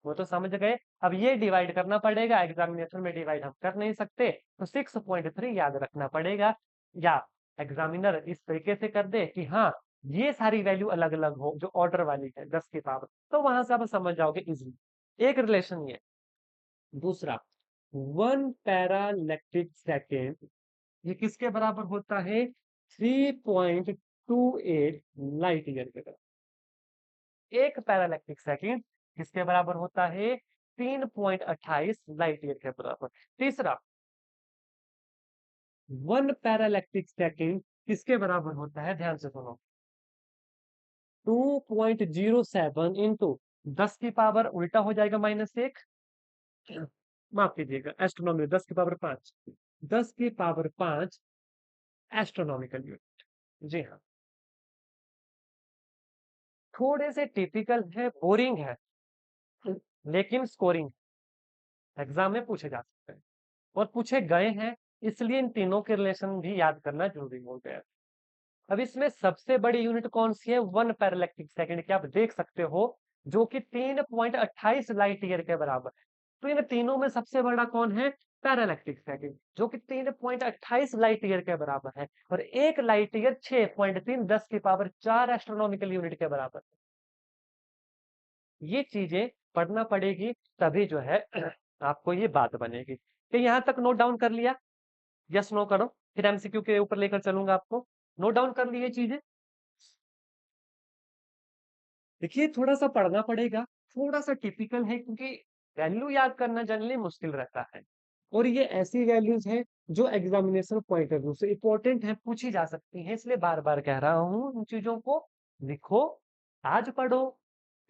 वो तो समझ गए। अब ये डिवाइड करना पड़ेगा, एग्जामिनेशन में डिवाइड हम कर नहीं सकते, तो 6.3 याद रखना पड़ेगा, या एग्जामिनर इस तरीके से कर दे कि हाँ, ये सारी वैल्यू अलग अलग हो जो ऑर्डर वाली है 10 की पावर, तो वहां से आप समझ जाओगे इजीली। एक रिलेशन ये। दूसरा, 1 पैरालैक्टिक सेकेंड, ये किसके बराबर होता है? 3.28 लाइट ईयर के बराबर। एक पैरालैक्टिक सेकंड किसके बराबर होता है? 3.28 लाइट ईयर के बराबर। तीसरा, 1 पैरालैक्टिक सेकंड किसके बराबर होता है? ध्यान से सुनो, 2.07 इंटू 10 की पावर, उल्टा हो जाएगा -1, माफ कीजिएगा, एस्ट्रोनॉमी 10 की पावर 5, 10 की पावर 5 एस्ट्रोनॉमिकल यूनिट। जी हाँ, थोड़े से टिपिकल है, बोरिंग है, लेकिन स्कोरिंग एग्जाम में पूछे जा सकते हैं और पूछे गए हैं, इसलिए इन तीनों के रिलेशन भी याद करना जरूरी हो गया। अब इसमें सबसे बड़ी यूनिट कौन सी है? 1 पैरालैक्टिक सेकंड की आप देख सकते हो, जो कि 3.28 लाइट ईयर के बराबर। तो इन तीनों में सबसे बड़ा कौन है? पैरालैक्टिक सेकंड, जो कि 3.28 लाइट ईयर के बराबर है, और एक लाइट ईयर 6.3 10 की पावर 4 एस्ट्रोनॉमिकल यूनिट के बराबर। ये चीजें पढ़ना पड़ेगी, तभी जो है आपको ये बात बनेगी। कि यहाँ तक नोट डाउन कर लिया? यस नो करो, फिर एमसीक्यू के ऊपर लेकर चलूंगा आपको। नोट डाउन कर लिए चीजें? देखिए, थोड़ा सा पढ़ना पड़ेगा, थोड़ा सा टिपिकल है, क्योंकि वैल्यू याद करना जनरली मुश्किल रहता है, और ये ऐसी वैल्यूज हैं जो एग्जामिनेशन पॉइंट ऑफ व्यू से इंपॉर्टेंट है, पूछी जा सकती हैं, इसलिए बार बार कह रहा हूँ इन चीजों को लिखो, आज पढ़ो,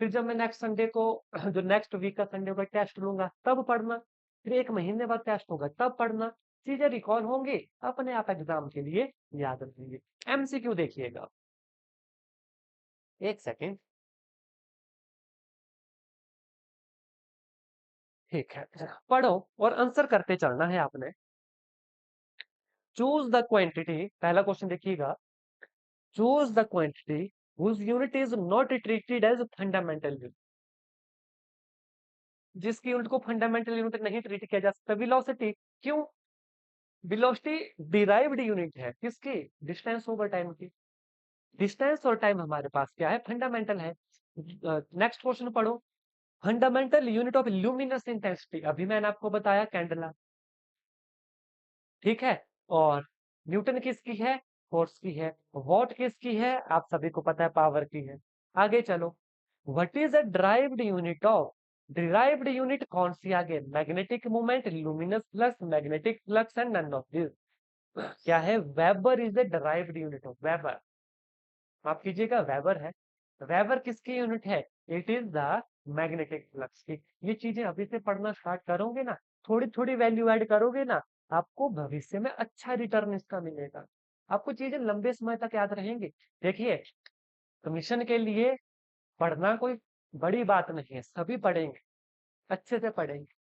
फिर जब मैं नेक्स्ट संडे को जो नेक्स्ट वीक का संडे का टेस्ट लूंगा तब पढ़ना, फिर एक महीने बाद टेस्ट होगा तब पढ़ना। चीजें रिकॉल होंगी, अपने आप एग्जाम के लिए याद रखेंगे। एमसीक्यू देखिएगा, एक सेकेंड। ठीक है, पढ़ो और आंसर करते चलना है आपने। चूज द क्वांटिटी, पहला क्वेश्चन देखिएगा। Choose the quantity whose unit is not treated as fundamental unit, जिसकी यूनिट को फंडामेंटल यूनिट नहीं ट्रीट किया जा सकता। वेलोसिटी, क्यों? वेलोसिटी डिराइव्ड यूनिट है किसकी? डिस्टेंस ओवर टाइम की। डिस्टेंस और टाइम हमारे पास क्या है? फंडामेंटल है। नेक्स्ट क्वेश्चन पढ़ो। Fundamental unit of luminous intensity, अभी मैंने आपको बताया कैंडला, ठीक है। और न्यूटन किसकी है? फोर्स की है। वॉट किसकी है? आप सभी को पता है, पावर की है। आगे चलो। What is a derived unit of, derived unit कौन सी? आगे magnetic moment, luminous flux, magnetic flux and none of this. क्या है? Weber is the derived unit of, weber, माफ कीजिएगा, वेबर है। वेबर किसकी यूनिट है? It is the magnetic flux की। ये चीजें अभी से पढ़ना स्टार्ट करोगे ना, थोड़ी थोड़ी वैल्यू ऐड करोगे ना, आपको भविष्य में अच्छा रिटर्न इसका मिलेगा। आपको चीजें लंबे समय तक याद रहेंगी। देखिए, कमीशन के लिए पढ़ना कोई बड़ी बात नहीं है, सभी पढ़ेंगे, अच्छे से पढ़ेंगे।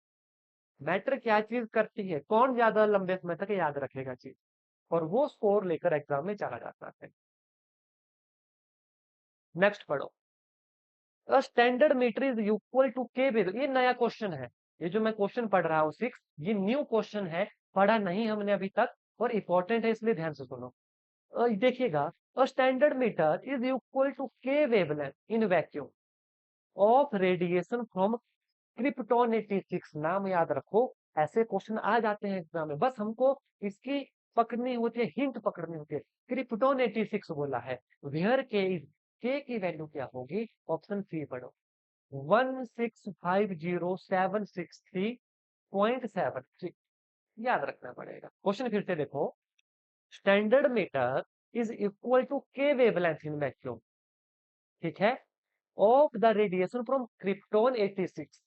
मैटर क्या चीज करती है, कौन ज्यादा लंबे समय तक याद रखेगा चीज, और वो स्कोर लेकर एग्जाम में चला जाता है। नेक्स्ट पढ़ो। Standard metre is equal to के वेव, ये नया क्वेश्चन है। ये जो मैं क्वेश्चन पढ़ रहा हूँ 6, ये न्यू क्वेश्चन है, पढ़ा नहीं हमने अभी तक, और इंपॉर्टेंट है, इसलिए ध्यान से सुनो। देखिएगा, standard metre is equal to के wavelength in vacuum of radiation from krypton 86, नाम याद रखो। ऐसे क्वेश्चन आ जाते हैं एग्जाम में, बस हमको इसकी पकड़नी होती है, हिंट पकड़नी होती है। क्रिप्टॉन 86 बोला है, वेयर के इज, के की वैल्यू क्या होगी? ऑप्शन सी पढ़ो, 1650763.73, याद रखना पड़ेगा। क्वेश्चन फिर से देखो। Standard metre is equal to के वेवलेंथ इन वैक्यूम, ठीक है, of the radiation from krypton 86,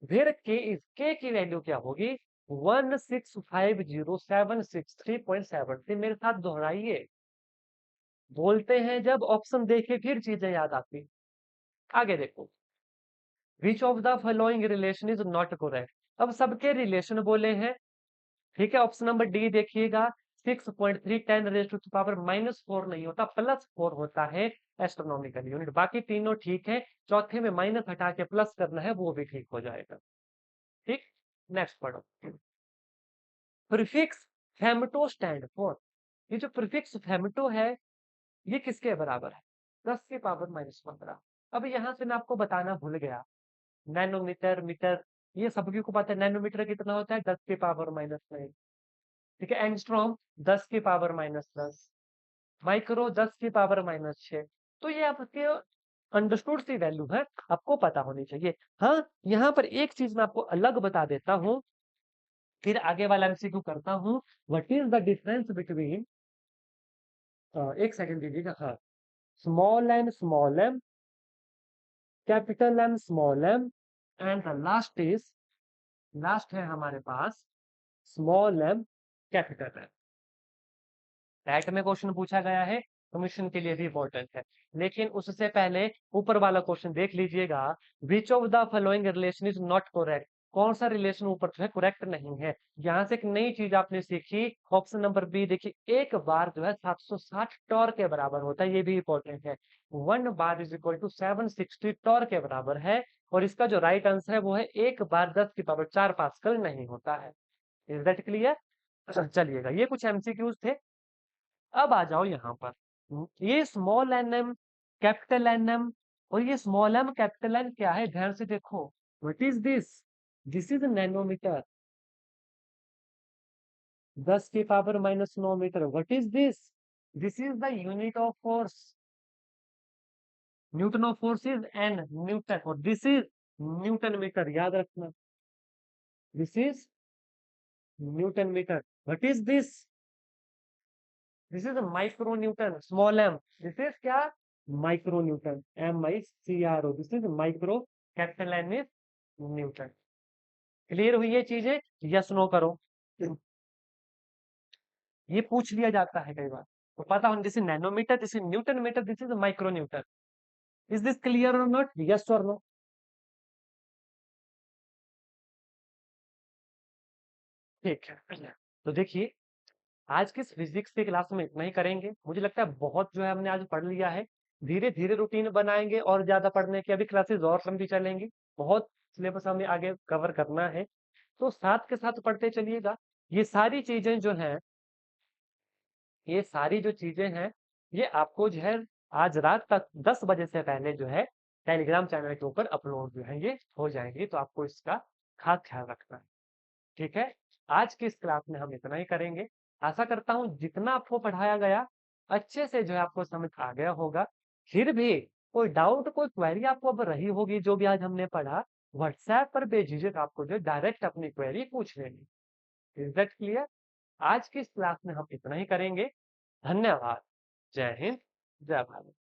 फिर के इज, के की वैल्यू क्या होगी? 1650763.73। मेरे साथ दोहराइए, बोलते हैं जब ऑप्शन देखे फिर चीजें याद आती। आगे देखो। Which of the following relation is not correct, अब सबके रिलेशन बोले हैं, ठीक है। ऑप्शन नंबर डी देखिएगा, 6.3 10⁻⁻⁴ नहीं होता, +4 होता है एस्ट्रोनॉमिकल यूनिट। बाकी तीनों ठीक है, चौथे में माइनस हटा के प्लस करना है, वो भी ठीक हो जाएगा। ठीक, नेक्स्ट पढ़ो। प्रीफिक्स फेमटो स्टैंड फॉर, ये जो प्रीफिक्स फेमटो है, ये किसके बराबर है? 10⁻⁻15। अब यहाँ से मैं आपको बताना भूल गया, नैनोमीटर, मीटर, ये सभी को पता है। नैनोमीटर कितना होता है? 10⁻⁻9। ठीक है। एंगस्ट्रॉम 10⁻⁻10। माइक्रो 10⁻⁻6। तो ये आपके अंडरस्टूड सी वैल्यू है, आपको पता होनी चाहिए। हाँ, यहाँ पर एक चीज मैं आपको अलग बता देता हूँ, फिर आगे वाला एमसीक्यू करता हूँ। What is the difference between, एक सेकंड दीजिएगा, हाँ, small M, capital M, small M, and the last is, last है हमारे पास स्मॉल एम, कैपिटल एम। टैट में क्वेश्चन पूछा गया है, कमीशन के लिए भी इंपॉर्टेंट है। लेकिन उससे पहले ऊपर वाला क्वेश्चन देख लीजिएगा। Which of the following relation is not correct, कौन सा रिलेशन ऊपर जो है करेक्ट नहीं है। यहाँ से एक नई चीज आपने सीखी, ऑप्शन नंबर बी देखिए, एक बार जो है 760 टॉर के बराबर होता है, ये भी इंपॉर्टेंट है। 1 बार इज इक्वल टू 760 टॉर के बराबर है, और इसका जो राइट आंसर है वो है 1 बार 10⁴ पास्कल नहीं होता है। Is that clear? चलिएगा, ये कुछ एमसीक्यूज थे। अब आ जाओ यहाँ पर, ये small N M, capital N M, और ये स्मॉल एम कैपिटल एन क्या है? ध्यान से देखो। What is this? This is nanometre, 10⁻⁻9 metre. What is this? This is the unit of force, newton of force is N newton, और this is newton metre, याद रखना, this is newton metre. What is this? This is micro newton, small M, this is क्या? Micro newton, MICRO, this is micro, capital N is newton. Clear हुई ये चीजें? Yes no करो। ये पूछ लिया जाता है कई बार, तो पता होना, this is nanometre, this is newton metre, this is micro newton. Is this clear और नॉट? यस और नो? ठीक है, तो देखिए, आज की इस फिजिक्स की क्लास में इतना ही करेंगे। मुझे लगता है बहुत जो है हमने आज पढ़ लिया है। धीरे धीरे रूटीन बनाएंगे और ज्यादा पढ़ने की, अभी क्लासेस और लंबी चलेंगी, बहुत सिलेबस हमें आगे कवर करना है, तो साथ के साथ पढ़ते चलिएगा। ये सारी चीजें जो हैं, ये सारी जो चीजें हैं, ये आपको जो है आज रात तक 10 बजे से पहले जो है टेलीग्राम चैनल के ऊपर अपलोड जो है ये हो जाएंगी, तो आपको इसका खास ख्याल रखना है। ठीक है, आज की इस क्लास में हम इतना ही करेंगे। आशा करता हूँ जितना आपको पढ़ाया गया अच्छे से जो है आपको समझ आ गया होगा। फिर भी कोई डाउट, कोई क्वेरी आपको अब रही होगी जो भी आज हमने पढ़ा, व्हाट्सएप पर बेझिझक आपको जो डायरेक्ट अपनी क्वेरी पूछ लेनी। Is that clear? आज की इस क्लास में हम इतना ही करेंगे। धन्यवाद। जय हिंद, जय भारत।